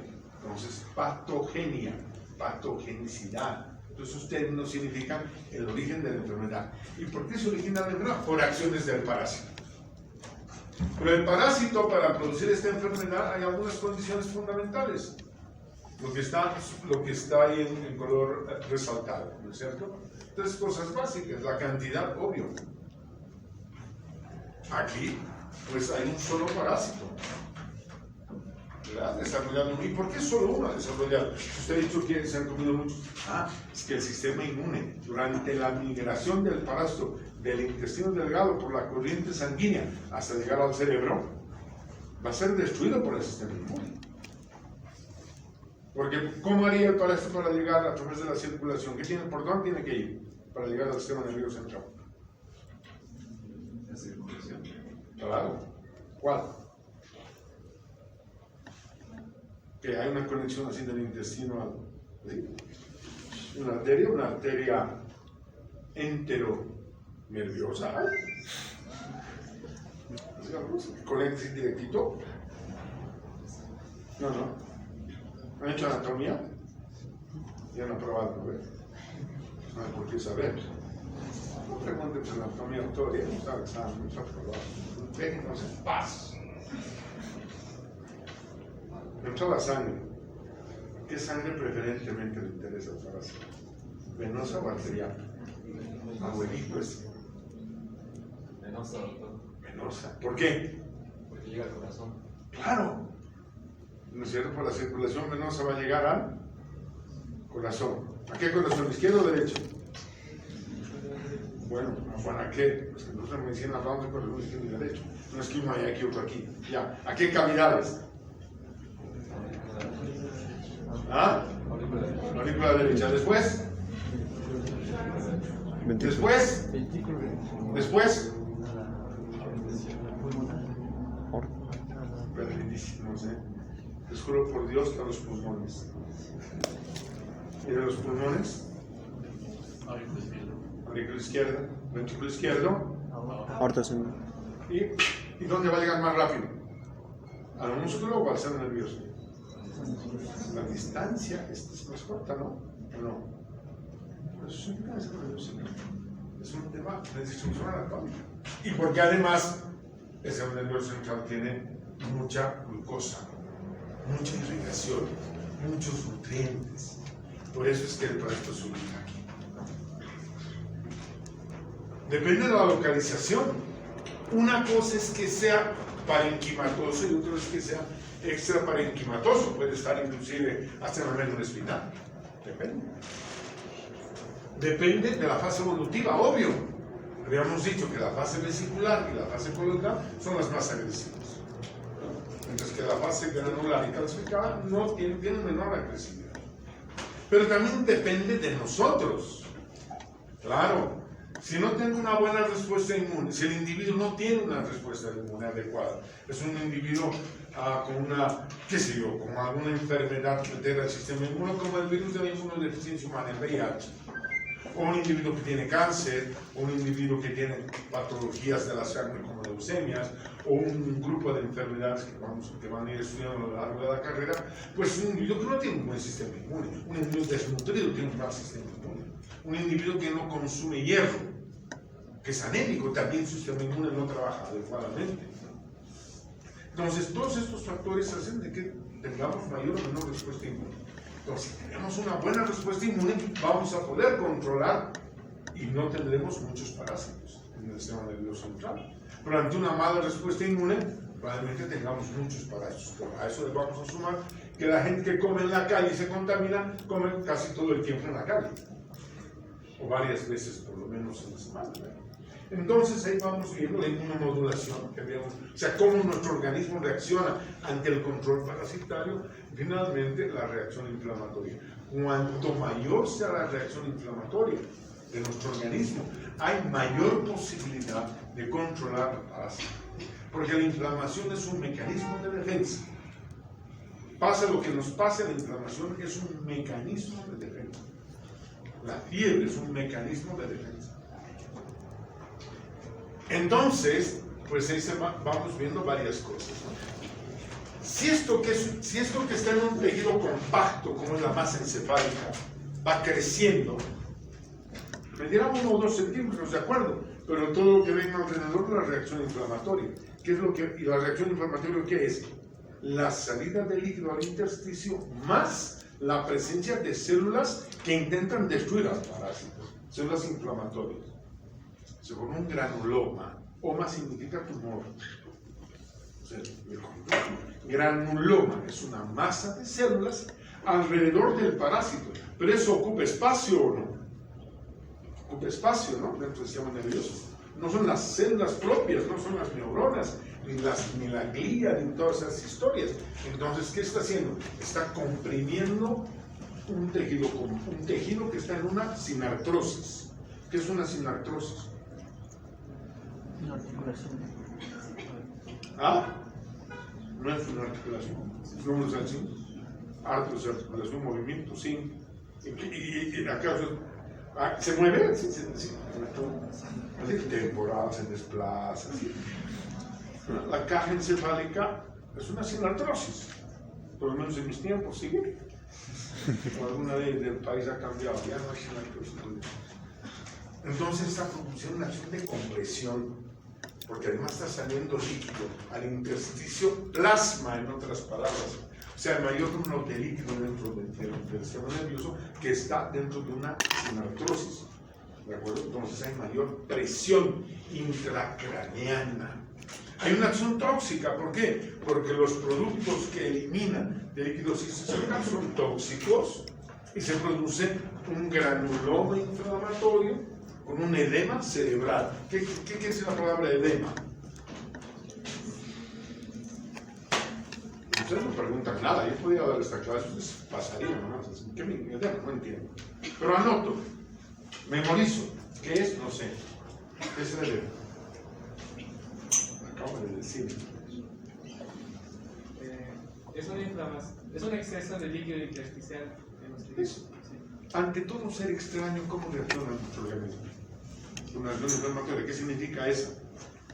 Entonces, patogenia, patogenicidad. Entonces, esos términos significan el origen de la enfermedad. ¿Y por qué se origina la enfermedad? Por acciones del parásito. Pero el parásito, para producir esta enfermedad, hay algunas condiciones fundamentales. Lo que está ahí en color resaltado, ¿no es cierto? Entonces, cosas básicas, la cantidad, obvio. Aquí, pues hay un solo parásito, ¿verdad? Desarrollado. ¿Y por qué solo uno ha desarrollado? Usted ha dicho que se han comido muchos. Es que el sistema inmune, durante la migración del parásito del intestino delgado por la corriente sanguínea hasta llegar al cerebro, va a ser destruido por el sistema inmune. Porque, ¿cómo haría el parásito para llegar a través de la circulación? ¿Por dónde tiene que ir para llegar al sistema nervioso central? La circulación. Claro. ¿Cuál? Que hay una conexión así del intestino al... ¿sí? Una arteria enteronerviosa. Conecta directito. No. ¿Han hecho anatomía? Ya han probado, ¿no? No hay por qué saber. No pregunten por anatomía todavía, no saben, no está probado. Déjenos en paz. Entra la sangre. ¿Qué sangre preferentemente le interesa al parásito? ¿Venosa o arterial? Abuelito es. Venosa, doctor. Venosa. ¿Por qué? Porque llega al corazón. Claro. ¿No es cierto? Por la circulación venosa va a llegar al corazón. ¿A qué corazón? ¿Izquierdo o derecho? Bueno, ¿para qué? Pues que nosotros en medicina hablamos de corazón izquierdo y derecho. No es que uno hay aquí, otro aquí. Ya, ¿a qué cavidades? ¿Ah? Aurícula derecha. Después. Después. Después. Perdidísimos, ¿eh? Les juro por Dios que a los pulmones. ¿Y de los pulmones? Aurícula izquierda, ventrículo izquierdo. Aorta central. ¿Y dónde va a llegar más rápido? ¿Al músculo o al centro nervioso? La distancia es más corta, ¿no? ¿O no? Pues eso significa el centro nervioso. Es un tema de distribución anatómica. Y porque además el centro nervioso central tiene mucha glucosa, mucha irrigación, muchos nutrientes. Por eso es que el parásito se ubica aquí. Depende de la localización. Una cosa es que sea parenquimatoso y otra es que sea extraparenquimatoso. Puede estar inclusive hasta en el médula espinal. Depende. Depende de la fase evolutiva, obvio. Habíamos dicho que la fase vesicular y la fase coloidal son las más agresivas. Mientras que la fase granular y calcificada no tienen menor agresividad. Pero también depende de nosotros. Claro. Si no tengo una buena respuesta inmune, si el individuo no tiene una respuesta inmune adecuada, es un individuo con una, qué sé yo, con alguna enfermedad que altera el sistema inmune, como el virus de la inmunodeficiencia humana, el VIH, o un individuo que tiene cáncer, o un individuo que tiene patologías de la sangre como leucemias, o un grupo de enfermedades que van a ir estudiando a lo largo de la carrera, pues un individuo que no tiene un buen sistema inmune, un individuo desnutrido tiene un mal sistema inmune, un individuo que no consume hierro, que es anémico, también su sistema inmune no trabaja adecuadamente. Entonces, todos estos factores hacen de que tengamos mayor o menor respuesta inmune. Entonces, si tenemos una buena respuesta inmune, vamos a poder controlar y no tendremos muchos parásitos en el sistema nervioso central. Pero ante una mala respuesta inmune, probablemente tengamos muchos parásitos. Pero a eso le vamos a sumar que la gente que come en la calle y se contamina, come casi todo el tiempo en la calle. O varias veces por lo menos en la semana. Entonces ahí vamos viendo la inmunomodulación que vemos, o sea, cómo nuestro organismo reacciona ante el control parasitario, y finalmente la reacción inflamatoria. Cuanto mayor sea la reacción inflamatoria de nuestro organismo, hay mayor posibilidad de controlar el parásito. Porque la inflamación es un mecanismo de defensa. Pasa lo que nos pase, la inflamación es un mecanismo de defensa. La fiebre es un mecanismo de defensa. Entonces, pues ahí vamos viendo varias cosas, ¿no? Si esto que está en un tejido compacto, como es la masa encefálica, va creciendo, medirá 1 o 2 centímetros, de acuerdo, pero todo lo que venga alrededor de la reacción inflamatoria. ¿Y la reacción inflamatoria qué es? La salida del líquido al intersticio más la presencia de células que intentan destruir al parásito, células inflamatorias. Se forma un granuloma. Oma significa tumor. O sea, granuloma es una masa de células alrededor del parásito. Pero eso ocupa espacio o no. Ocupa espacio, ¿no? Dentro del sistema nervioso. No son las células propias, no son las neuronas, ni la glía, ni todas esas historias. Entonces, ¿qué está haciendo? Está comprimiendo un tejido que está en una sinartrosis. ¿Qué es una sinartrosis? Una articulación. ¿Ah? No es una articulación. ¿No es así? Articulación, movimiento, sí. Y acá se mueve, sí. Así temporal, se desplaza. ¿Sí? La caja encefálica es una sinartrosis. Por lo menos en mis tiempos, ¿sigue? O alguna vez del país ha cambiado, ya no hay sinartrosis. Entonces está produciendo una acción de compresión, porque además está saliendo líquido al intersticio, plasma en otras palabras. O sea, el mayor número de líquido dentro del sistema nervioso que está dentro de una sinartrosis. ¿De acuerdo? Entonces hay mayor presión intracraneana. Hay una acción tóxica, ¿por qué? Porque los productos que eliminan de líquido cisterciano son tóxicos y se produce un granuloma inflamatorio con un edema cerebral. ¿Qué quiere decir la palabra edema? Ustedes no preguntan nada, yo podría dar esta clase, ustedes pasarían nomás. ¿Qué me edema? No entiendo. Pero anoto, memorizo. ¿Qué es? No sé. ¿Qué es el edema? Acabo de decir. Es una inflamación, es un exceso de líquido intersticial en los tejidos. Eso. Ante todo ser extraño, ¿cómo reacciona nuestro organismo? Una reacción inflamatoria, ¿qué significa esa?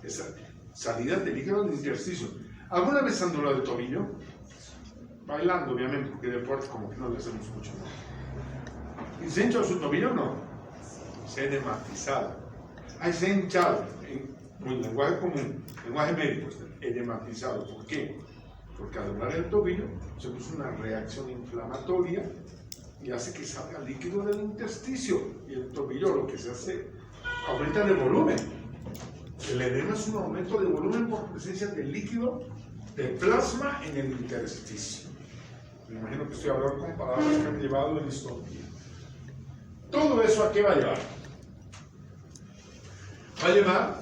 Esa salida de líquido del intersticio. ¿Alguna vez han dolado el tobillo? Bailando, obviamente, porque deporte como que no le hacemos mucho, ¿no? ¿Y se ha hinchado su tobillo? No. Se ha edematizado. Ahí se ha hinchado. En lenguaje común, lenguaje médico, edematizado. ¿Por qué? Porque al doblar el tobillo se produce una reacción inflamatoria y hace que salga líquido del intersticio. Y el tobillo lo que se hace, aumenta de volumen. El edema es un aumento de volumen por presencia de líquido, de plasma en el intersticio. Me imagino que estoy hablando con palabras que han llevado en estos días. ¿Todo eso a qué va a llevar? Va a llevar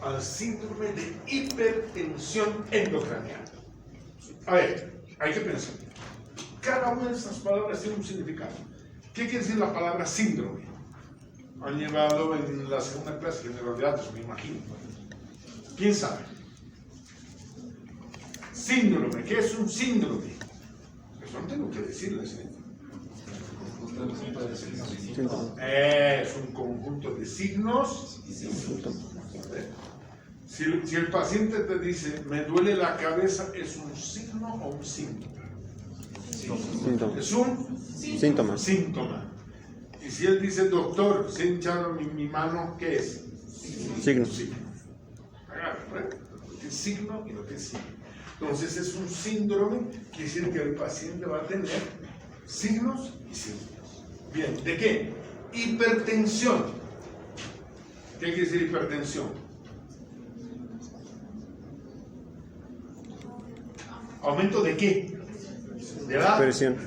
al síndrome de hipertensión endocraniana. A ver, hay que pensar. Cada una de estas palabras tiene un significado. ¿Qué quiere decir la palabra síndrome? Han llevado en la segunda clase general de datos, me imagino. ¿Quién sabe? Síndrome, ¿qué es un síndrome? Eso no tengo que decirles, ¿eh? Es un conjunto de signos y síntomas. Si el paciente te dice, me duele la cabeza, ¿es un signo o un síntoma? Es un síntoma. Y si él dice, doctor, se ha hinchado mi mano, ¿qué es? Signo. Agarra, lo que es signo y lo que es signo. Entonces es un síndrome, quiere decir que el paciente va a tener signos y síntomas. Bien, ¿de qué? Hipertensión. ¿Qué quiere decir hipertensión? ¿Aumento de qué? De la Presión.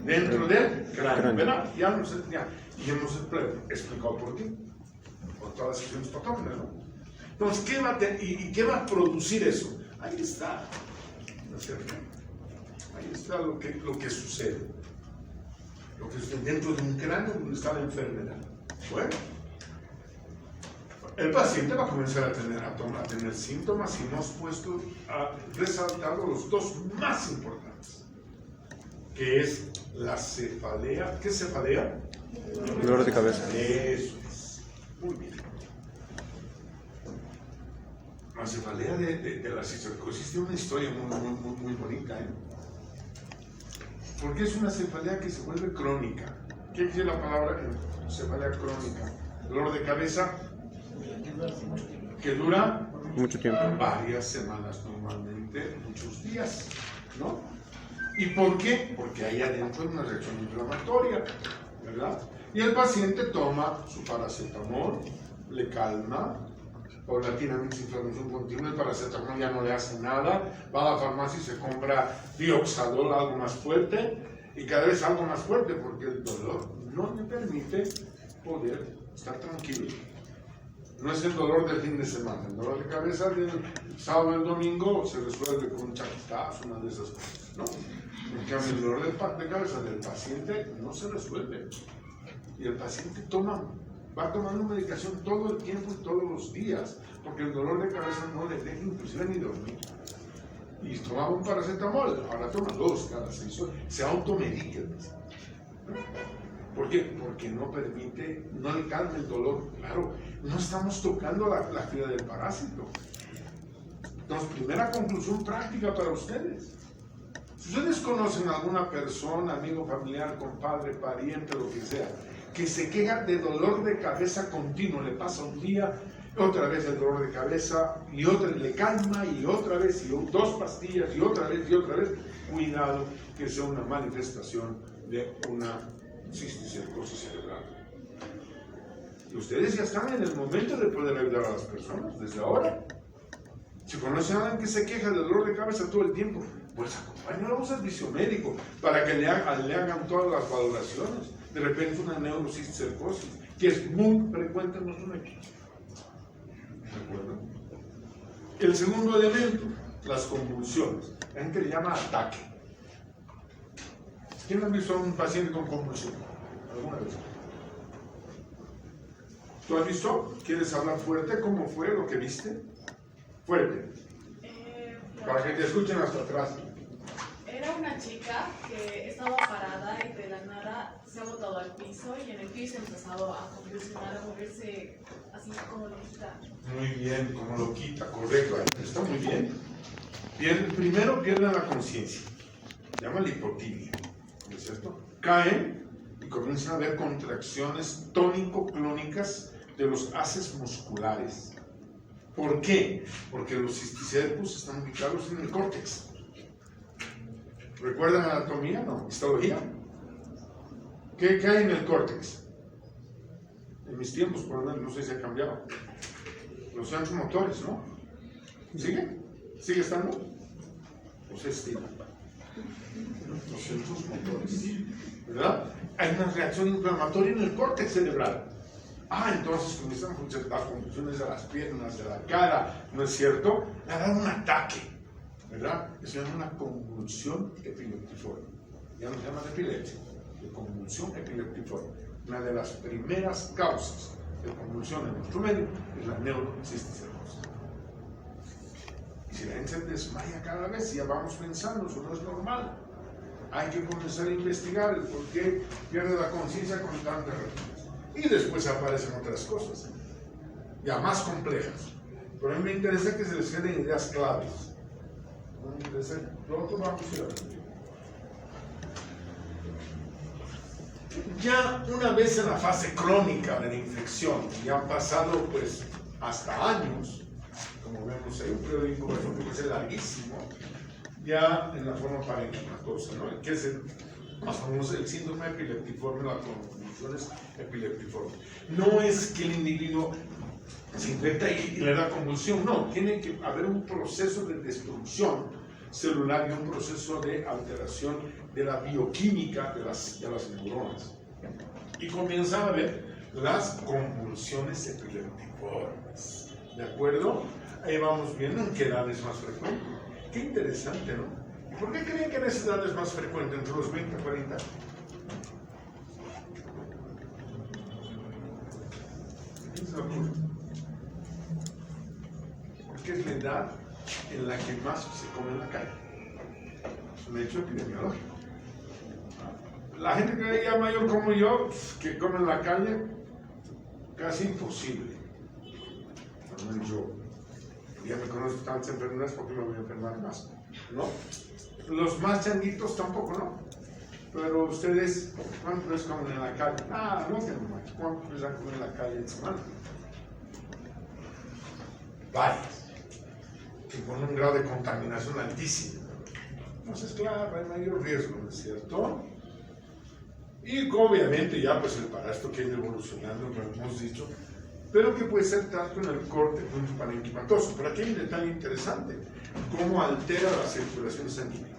Dentro del cráneo, ¿verdad? Ya hemos explicado por qué. Por todas las sesiones patógenas, ¿no? Entonces, ¿qué va a producir eso? Ahí está. ¿No es cierto? Ahí está lo que sucede. Lo que sucede dentro de un cráneo donde está la enfermedad. Bueno, el paciente va a comenzar a tener síntomas y hemos resaltado los dos más importantes, que es la cefalea. ¿Qué es cefalea? Dolor de cabeza. Eso es. Muy bien. La cefalea de la cisticercosis tiene una historia muy bonita, ¿eh? Porque es una cefalea que se vuelve crónica. ¿Qué quiere decir la palabra cefalea crónica? Dolor de cabeza que dura Mucho tiempo. varias semanas, normalmente muchos días, ¿no? ¿Y por qué? Porque ahí adentro hay una reacción inflamatoria, ¿verdad? Y el paciente toma su paracetamol, le calma, paulatinamente inflamación continua, el paracetamol ya no le hace nada, va a la farmacia y se compra dioxadol, algo más fuerte, y cada vez algo más fuerte, porque el dolor no le permite poder estar tranquilo. No es el dolor del fin de semana, el dolor de cabeza del sábado y el domingo se resuelve con un chaquetazo, una de esas cosas, ¿no? En cambio, el dolor de cabeza del paciente no se resuelve. Y el paciente va tomando medicación todo el tiempo y todos los días, porque el dolor de cabeza no le deja inclusive ni dormir. Y tomaba un paracetamol, ahora toma 2 cada 6 horas, se automedica. ¿Por qué? Porque no permite, no le calma el dolor. Claro, no estamos tocando la actividad del parásito. Entonces, primera conclusión práctica para ustedes. Si ustedes conocen a alguna persona, amigo, familiar, compadre, pariente, lo que sea, que se queja de dolor de cabeza continuo, le pasa un día, otra vez el dolor de cabeza, y otra le calma, y otra vez, y 2 pastillas, y otra vez, cuidado que sea una manifestación de una cisticercosis cerebral. Y ustedes ya están en el momento de poder ayudar a las personas, desde ahora. Si conocen a alguien que se queja de dolor de cabeza todo el tiempo, pues Hay nuevo servicio médico para que le hagan todas las valoraciones. De repente una neurocisticercosis, que es muy frecuente en los niños. ¿De acuerdo? El segundo elemento, las convulsiones. La gente le llama ataque. ¿Quién ha visto a un paciente con convulsión? ¿Alguna vez? ¿Tú has visto? ¿Quieres hablar fuerte? ¿Cómo fue lo que viste? Fuerte. Para que te escuchen hasta atrás. Era una chica que estaba parada y de la nada se ha botado al piso y en el piso ha empezado a convulsionar, a moverse así como loquita. Muy bien, como lo quita, correcto. Está muy bien. Primero pierden la conciencia. Se llama lipotimia. ¿No es cierto? Caen y comienzan a ver contracciones tónico-clónicas de los haces musculares. ¿Por qué? Porque los cisticercos están ubicados en el córtex. ¿Recuerdan anatomía? No. ¿Histología? ¿Qué hay en el córtex? En mis tiempos, por lo menos, no sé si ha cambiado. Los centros motores, ¿no? ¿Sigue? ¿Sigue estando? O se estira. Los centros motores. ¿Verdad? Hay una reacción inflamatoria en el córtex cerebral. Entonces comienzan a funcionar las convulsiones de las piernas, de la cara, ¿no es cierto? Le dan un ataque, ¿verdad? Eso se llama una convulsión epileptiforme. Ya no se llama de epilepsia, de convulsión epileptiforme. Una de las primeras causas de convulsión en nuestro medio es la neurocisticercosis. Y si la gente se desmaya cada vez, ya vamos pensando, eso no es normal. Hay que comenzar a investigar el por qué pierde la conciencia con tanta rapidez. Y después aparecen otras cosas, ya más complejas. Pero a mí me interesa que se les queden ideas claves. No me interesa, lo otro vamos a ir a ver. Ya una vez en la fase crónica de la infección, y han pasado pues hasta años, como vemos ahí, un periodo de incubación que puede ser larguísimo, ya en la forma parenquimatosa, ¿no? Que es el más famoso, el síndrome epileptiforme, la convulsiones epileptiforme. No es que el individuo se infecta y le da convulsión, no, tiene que haber un proceso de destrucción celular y un proceso de alteración de la bioquímica de las neuronas. Y comienzan a ver las convulsiones epileptiformes. ¿De acuerdo? Ahí vamos viendo en qué edad es más frecuente. Qué interesante, ¿no? ¿Y por qué creen que en esa edad es más frecuente, entre los 20 y 40? ¿Qué se ocurre? Porque es la edad en la que más se come en la calle. Es un hecho epidemiológico. La gente que ya mayor como yo, que come en la calle, casi imposible. Al menos yo. Ya me conozco tantas enfermedades, ¿por qué me voy a enfermar más? ¿No? Los más changuitos tampoco, ¿no? Pero ustedes, ¿cuántas veces comen en la calle? No tengo más. ¿Cuántas veces han comido en la calle en semana? Varias. Que con un grado de contaminación altísimo. Entonces, claro, hay mayor riesgo, ¿no es cierto? Y obviamente ya pues el parásito que ha ido evolucionando, como hemos dicho, pero que puede ser tanto en el corte como en el parenquimatoso. Pero aquí hay un detalle interesante, cómo altera la circulación sanguínea.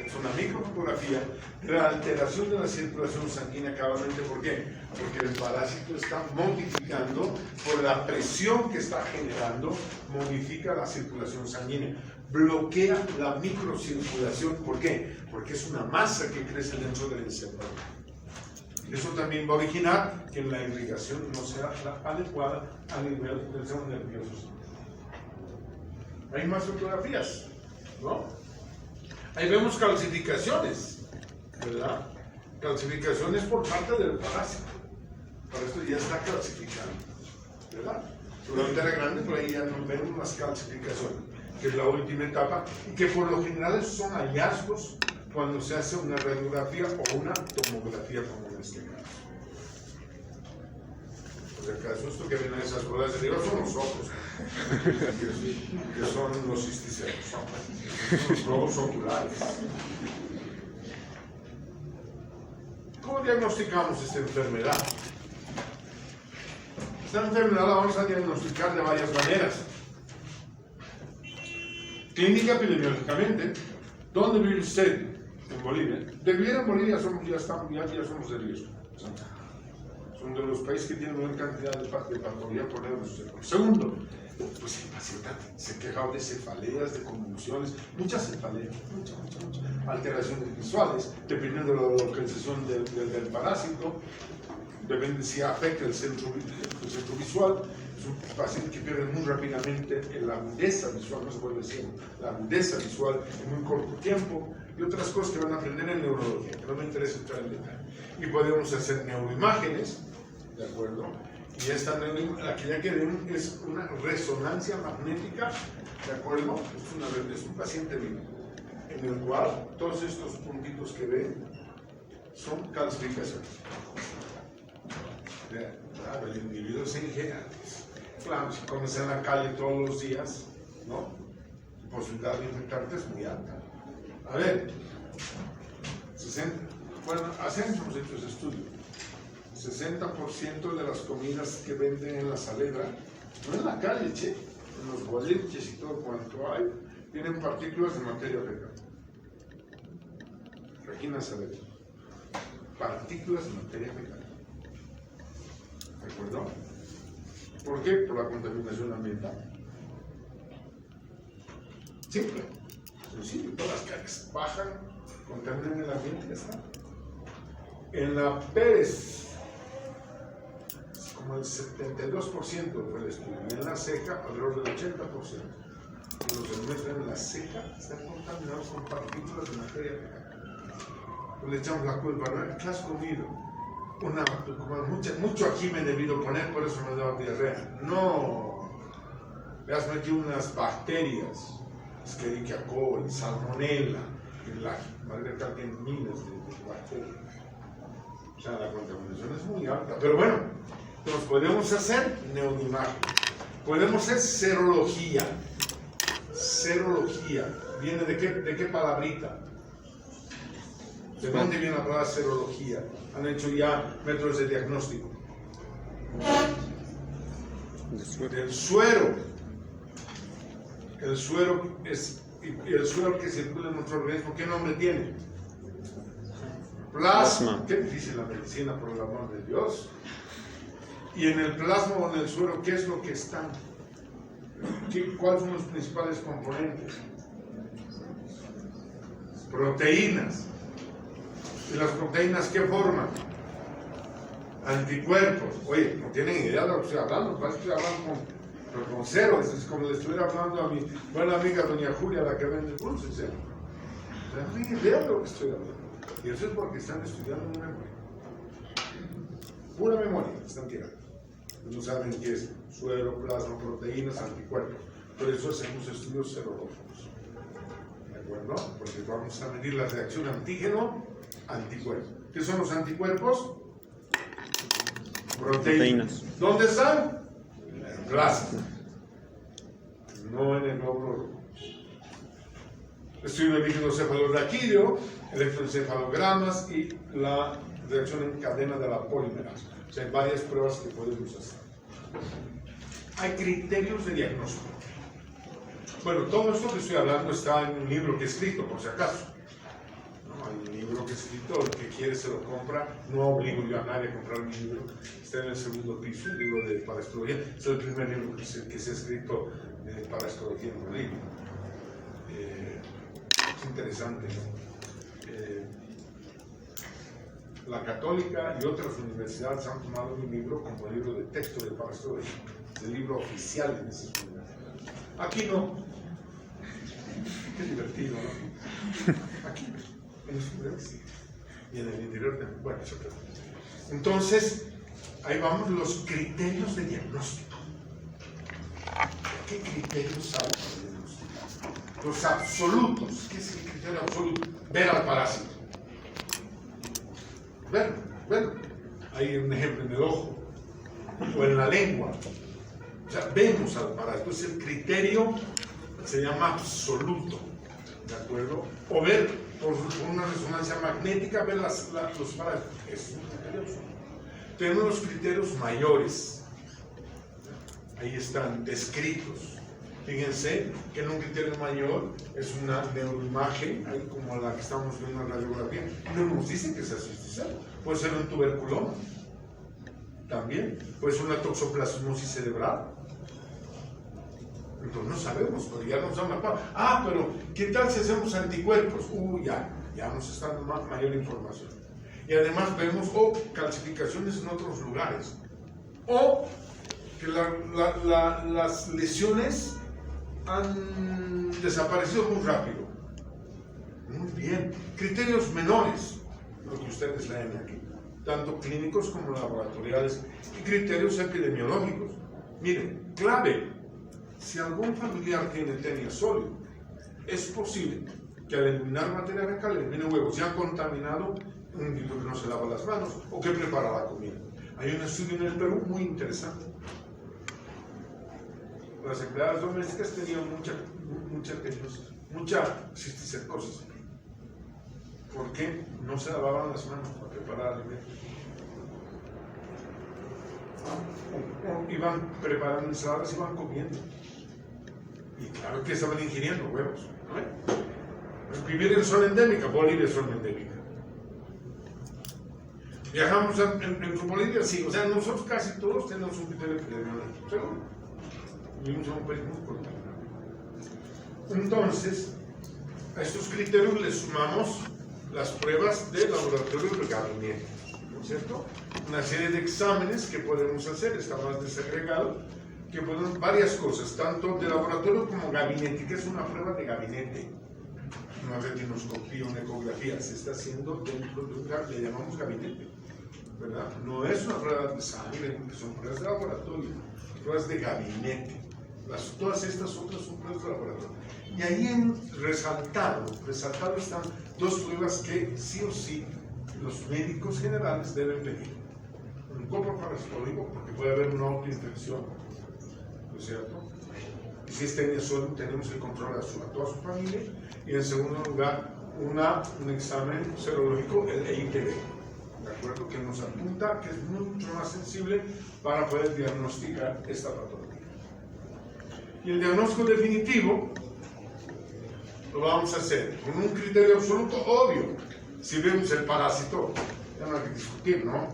Es una microfotografía de la alteración de la circulación sanguínea cabalmente. ¿Por qué? Porque el parásito está modificando, por la presión que está generando, modifica la circulación sanguínea. Bloquea la microcirculación. ¿Por qué? Porque es una masa que crece dentro del encéfalo. Eso también va a originar que la irrigación no sea la adecuada a nivel del sistema nervioso. Hay más fotografías, ¿no? Ahí vemos calcificaciones, ¿verdad? Calcificaciones por parte del parásito. Para esto ya está calcificando, ¿verdad? Seguramente era grande, pero ahí ya nos vemos las calcificaciones, que es la última etapa, y que por lo general son hallazgos cuando se hace una radiografía o una tomografía, como en este caso. Por si acaso, esto que ven en esas bolas de arriba son los ojos, que son los cisticercos, son los globos oculares. ¿Cómo diagnosticamos esta enfermedad? Esta enfermedad la vamos a diagnosticar de varias maneras. Clínica epidemiológicamente, ¿Dónde vive usted? En Bolivia. De vivir en Bolivia ya somos de riesgo. Son de los países que tienen una cantidad de patología por euros. Segundo, pues el paciente se queja de cefaleas, de convulsiones, muchas cefaleas, muchas alteraciones visuales, dependiendo de la localización del parásito, depende si afecta el centro visual. Es un paciente que pierde muy rápidamente la agudeza visual, no se puede decir, la agudeza visual en muy corto tiempo, y otras cosas que van a aprender en neurología, que no me interesa entrar en detalle. Y podemos hacer neuroimágenes, ¿de acuerdo? Y la que ya ven es una resonancia magnética, ¿de acuerdo? Es un paciente vivo, en el cual todos estos puntitos que ven son calcificaciones. Claro, el individuo se ingenia. Claro, si comes en la calle todos los días, ¿no? La posibilidad de infectarte es muy alta. A ver, hemos hecho ese estudio. 60% de las comidas que venden en la Saavedra, no en la calle, che, en los boliches y todo cuanto hay, tienen partículas de materia fecal. Regina Saavedra. Partículas de materia fecal. ¿De acuerdo? ¿Por qué? Por la contaminación ambiental. Simple. Sencillo. Todas las calles bajan, contaminan el ambiente y ya está. En la Pérez, como el 72% fue el estudio. Y en la Ceja, alrededor del 80%. Y los alimentos en la Ceja están contaminados con partículas de materia fecal. Le echamos la culpa, ¿no? ¿Qué has comido? Mucho ají me he debido poner, por eso me ha dado diarrea. No, le has metido unas bacterias, Escherichia coli, salmonella, el ají, madre que tiene miles de bacterias. O sea, la contaminación es muy alta. Pero bueno, entonces podemos hacer neuroimagen, podemos hacer serología. Serología, ¿viene de qué palabrita? ¿De dónde viene la palabra serología? Han hecho ya métodos de diagnóstico. Del suero. El suero que circula en nuestro organismo, ¿qué nombre tiene? Plasma. Qué difícil la medicina, por el amor de Dios. Y en el plasma o en el suero, ¿qué es lo que está? ¿Cuáles son los principales componentes? Proteínas. ¿Y las proteínas qué forman? Anticuerpos. Oye, no tienen idea de lo que estoy hablando, parece que estoy hablando con cero. Es como le estuviera hablando a mi buena amiga doña Julia, la que vende dulces, ¿eh? No tienen idea de lo que estoy hablando. Y eso es porque están estudiando memoria. Pura memoria, están tirando. No saben qué es suero, plasma, proteínas, anticuerpos. Por eso hacemos estudios serológicos. ¿De acuerdo? Porque vamos a medir la reacción antígeno-anticuerpo. ¿Qué son los anticuerpos? Proteínas. ¿Dónde están? En el plasma. No en el glóbulo rojo. Estudio de líquido cefalorraquídeo, electroencefalogramas y la reacción en cadena de la polimerasa. O sea, hay varias pruebas que podemos hacer. Hay criterios de diagnóstico. Bueno, todo esto que estoy hablando está en un libro que he escrito, por si acaso. ¿No? Hay un libro que he escrito, el que quiere se lo compra. No obligo yo a nadie a comprar mi libro. Está en el segundo piso, un libro de parasitología. Es el primer libro que se ha escrito de parasitología en Bolivia. Es interesante, ¿no? La Católica y otras universidades han tomado mi libro como libro de texto de parasitología. Es el libro oficial de esas universidades. Aquí no. Qué divertido, ¿no? Aquí, en los universidades sí. Y en el interior también. Bueno, eso creo. Entonces, ahí vamos los criterios de diagnóstico. ¿Qué criterios hay para diagnosticar? Los absolutos. ¿Qué es el criterio absoluto? Ver al parásito. Ver. Hay un ejemplo en el ojo o en la lengua. O sea, vemos al parásito. Es el criterio, se llama absoluto. ¿De acuerdo? O ver por una resonancia magnética, ver los parásitos. Es un criterio absoluto. Tenemos los criterios mayores. Ahí están descritos. Fíjense que en un criterio mayor es una neuroimagen, ahí como la que estamos viendo en la radiografía. No nos dice que sea cisticerco. Puede ser un tuberculoma. También. Puede ser una toxoplasmosis cerebral. Entonces no sabemos, pero ya nos da una pauta. Ah, pero ¿qué tal si hacemos anticuerpos? Ya nos está dando mayor información. Y además vemos calcificaciones en otros lugares. O que las lesiones han desaparecido muy rápido. Muy bien. Criterios menores, lo que ustedes leen aquí, tanto clínicos como laboratoriales, y criterios epidemiológicos. Miren, clave, si algún familiar tiene tenia sólido, es posible que al eliminar materia fecal elimine huevos ya contaminado, un individuo que no se lava las manos o que prepara la comida. Hay un estudio en el Perú muy interesante. Las empleadas domésticas tenían mucha cisticercosis porque no se lavaban las manos para preparar alimentos. Iban preparando ensaladas y iban comiendo. Y claro que estaban ingiriendo huevos. ¿No? Pues vivir en zona endémica, Bolivia es zona endémica. Viajamos en Bolivia, sí, o sea, nosotros casi todos tenemos un criterio epidemiológico, seguro. Vivimos en un país muy contaminado. Entonces, a estos criterios le sumamos las pruebas de laboratorio de gabinete, ¿no es cierto? Una serie de exámenes que podemos hacer, está más desagregado, que podemos varias cosas, tanto de laboratorio como gabinete, que es una prueba de gabinete. Una retinoscopía, una ecografía, se está haciendo dentro de un gabinete, le llamamos gabinete, ¿verdad? No es una prueba de sangre, son pruebas de laboratorio, pruebas de gabinete. Todas estas otras son pruebas de laboratorio. Y ahí en resaltado están dos pruebas que sí o sí los médicos generales deben pedir. Un coproparasitólico, porque puede haber una autoinfección, ¿no es cierto? Y si es tenia sólido, tenemos que controlar a toda su familia. Y en segundo lugar, un examen serológico, el EITB, ¿de acuerdo? Que nos apunta que es mucho más sensible para poder diagnosticar esta patología. Y el diagnóstico definitivo lo vamos a hacer con un criterio absoluto obvio. Si vemos el parásito, ya no hay que discutir, ¿no?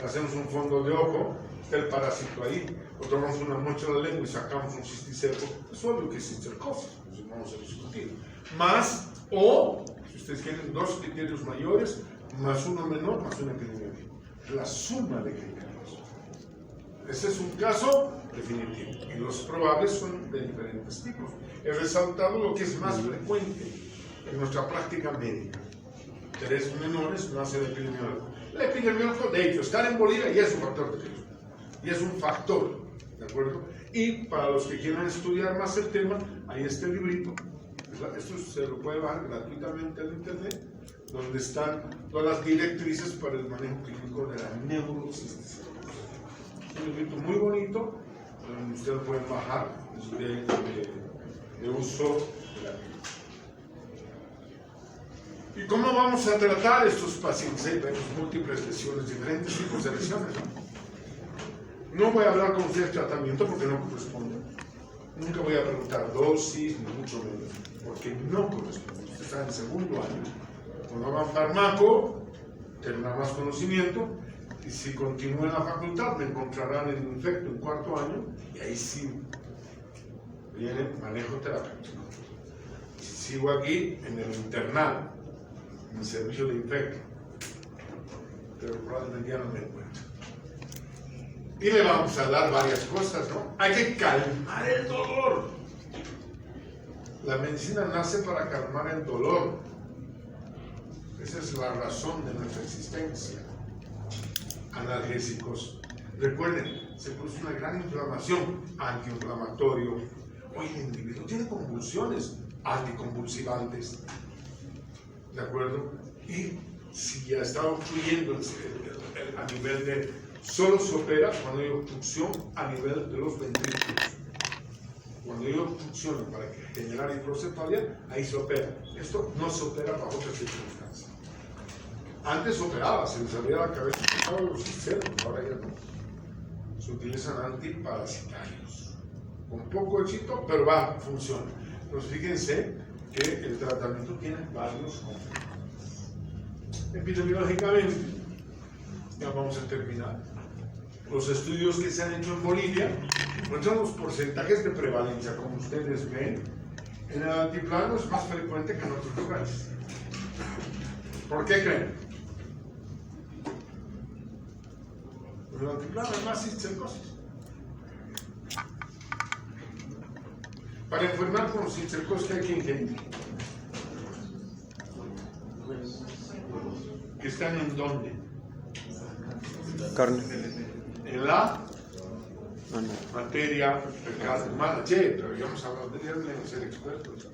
Hacemos un fondo de ojo, está el parásito ahí, o tomamos una muestra de la lengua y sacamos un cisticerco, es obvio que es cisticercosis, no vamos a discutir. Más, o, si ustedes quieren, dos criterios mayores, más uno menor, más una epidemiología. La suma de criterios. Ese es un caso definitivo. Y los probables son de diferentes tipos. He resaltado lo que es más frecuente en nuestra práctica médica. Tres menores más el epidemiólogo. El epidemiólogo, de hecho, estar en Bolivia ya es un factor de riesgo. Y es un factor, ¿de acuerdo? Y para los que quieran estudiar más el tema, hay este librito. Esto se lo puede bajar gratuitamente en internet, donde están todas las directrices para el manejo clínico de la neurocisticercosis. Es un librito muy bonito, donde ustedes lo pueden bajar de uso de la clínica. ¿Y cómo vamos a tratar estos pacientes? Vemos múltiples lesiones, diferentes tipos de lesiones, ¿no? No voy a hablar con ustedes de tratamiento porque no corresponde. Nunca voy a preguntar dosis, ni mucho menos, porque no corresponde. Usted está en segundo año. Cuando hagan fármaco, tendrá más conocimiento, y si continúo en la facultad, me encontrarán en infecto en cuarto año, y ahí sí viene manejo terapéutico. Si sigo aquí, en el internado, en el servicio de infecto, pero probablemente ya no me encuentro. Y le vamos a dar varias cosas, ¿no? Hay que calmar el dolor. La medicina nace para calmar el dolor. Esa es la razón de nuestra existencia. Analgésicos. Recuerden, se produce una gran inflamación, antiinflamatorio. Hoy el individuo tiene convulsiones, anticonvulsivantes. ¿De acuerdo? Y si ya está obstruyendo a nivel de... Solo se opera cuando hay obstrucción a nivel de los ventrículos. Cuando hay obstrucción para generar hidrocefalia, ahí se opera. Esto no se opera bajo otras circunstancias. Antes operaba, se les abría la cabeza y estaban los cisternos, ahora ya no. Se utilizan antiparasitarios. con poco éxito, pero funciona. Entonces fíjense que el tratamiento tiene varios componentes. Epidemiológicamente, ya vamos a terminar. Los estudios que se han hecho en Bolivia muestran los porcentajes de prevalencia. Como ustedes ven, en el altiplano es más frecuente que en otros lugares. ¿Por qué creen? En el altiplano hay más cistercosis. Para enfermar con cistercosis, ¿qué hay que ingerir? ¿Que están en dónde? Carne. En la Ah, no. materia fecal humana. Che, pero ya hemos hablado de ellas, deben ser expertos.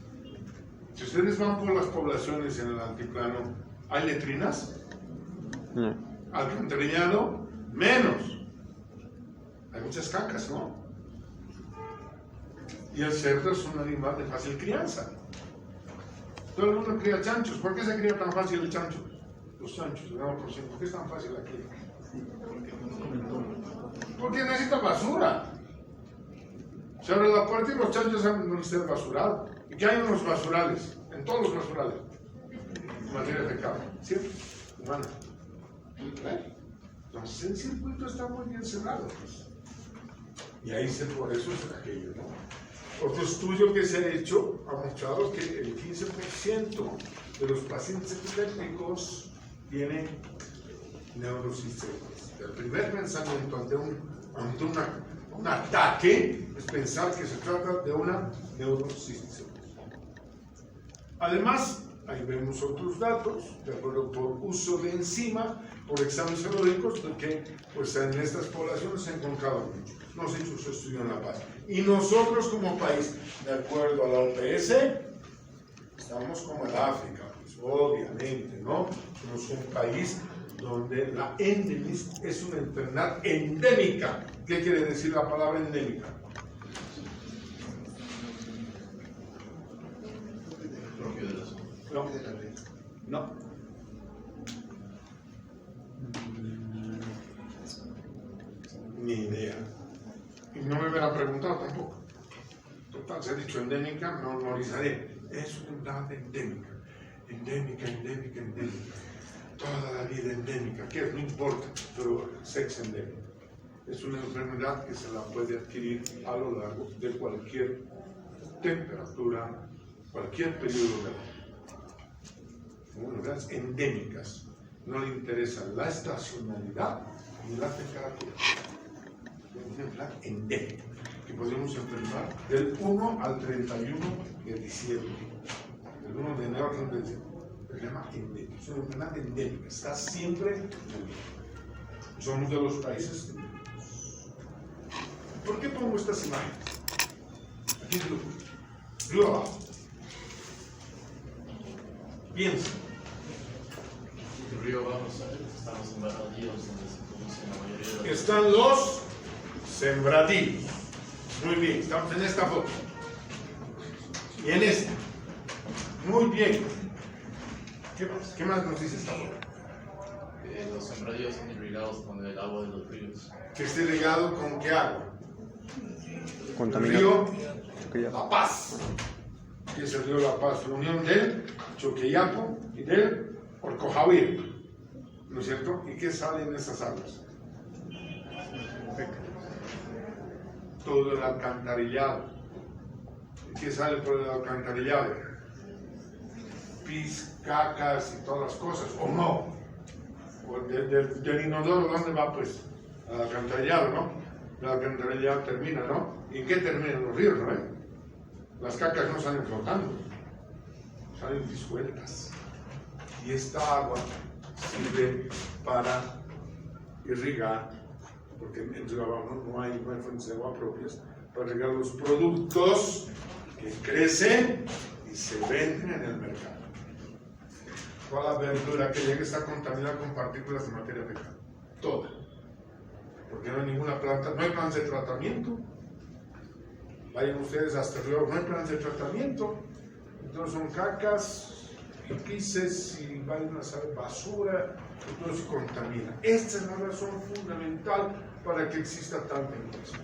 Si ustedes van por las poblaciones en el altiplano, ¿hay letrinas? No. Alcantarillado, menos. Hay muchas cacas, ¿no? Y el cerdo es un animal de fácil crianza. Todo el mundo cría chanchos. ¿Por qué se cría tan fácil el chancho? Los chanchos, el 9%. ¿Por qué es tan fácil aquí? Porque necesita basura. Se abre la puerta y los chanchos van a ser basurados. ¿Y qué hay en los basurales? En todos los basurales. Materia fecal, ¿cierto? Humana. Entonces el circuito está muy bien cerrado. Pues. Y ahí por eso es aquello, ¿no? Otro estudio que se ha hecho ha mostrado que el 15% de los pacientes epilépticos tienen neurocistitis. El primer pensamiento ante un ataque es pensar que se trata de una neurocistitis. Además, ahí vemos otros datos, de acuerdo por uso de enzima, por exámenes serológicos, que pues, en estas poblaciones se ha encontrado mucho. No se hizo su estudio en La Paz. Y nosotros como país, de acuerdo a la OPS, estamos como en África, pues, obviamente, ¿no? Somos un país donde la endemismo es una enfermedad endémica. ¿Qué quiere decir la palabra endémica? Propio de la zona. No. Ni idea. Y no me hubieran preguntado tampoco. Total, se ha dicho endémica, no memorizaré. Es una enfermedad endémica. Endémica. Toda la vida endémica. ¿Qué es? No importa, pero sex endémico. Es una enfermedad que se la puede adquirir a lo largo de cualquier temperatura, cualquier periodo de la vida. Son enfermedades endémicas. No le interesa la estacionalidad ni la temperatura. Es una enfermedad endémica que podemos enfermar del 1 al 31 de diciembre. Del 1 de enero al 31 de diciembre. Se llama endémica. Es una enfermedad endémica. Está siempre en el mundo. Somos de los países endémicos. ¿Por qué pongo estas imágenes? Aquí es lo río abajo. Piensa. El río vamos, estamos en baldíos donde se producen la mayoría de los... Están los sembradíos. Muy bien, estamos en esta foto. Y en esta. Muy bien. ¿Qué más nos dice esta foto? Los sembradíos son irrigados con el agua de los ríos. Que esté regado con qué agua. El Contaminado. río La Paz. Que es el río La Paz, la unión del Choqueyapo y del Orcojahuir. ¿No es cierto? ¿Y qué sale en esas aguas? Todo el alcantarillado. ¿Y qué sale por el alcantarillado? Pis, cacas y todas las cosas, ¿o no? Del inodoro, ¿dónde va pues? Al alcantarillado, ¿no? El alcantarillado termina, ¿no? ¿Y en qué terminan los ríos, no? Las cacas no salen flotando, salen disueltas. Y esta agua sirve para irrigar, porque en río abajo no hay fuentes de agua propias, para irrigar los productos que crecen y se venden en el mercado. Toda la verdura que llega está contaminada con partículas de materia fecal. Toda. Porque no hay ninguna planta, no hay planes de tratamiento. Vayan ustedes hasta el río, no hay planes de tratamiento. Entonces son cacas y pises y vayan a saber basura y todo se contamina. Esta es la razón fundamental para que exista tanta industria.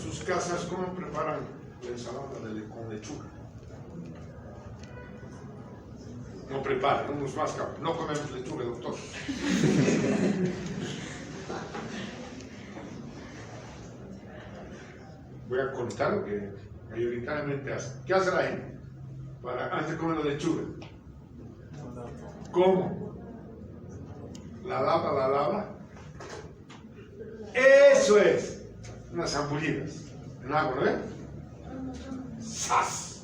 sus casas, ¿cómo preparan la ensalada con lechuga? No preparan, unos más caros. No comemos lechuga, doctor. Voy a contar lo que mayoritariamente hacen. ¿Qué hace la gente antes de comer la lechuga? ¿Cómo? La lava. Eso es. Unas zambullidas en agua, ¿no ven? ¡Sas!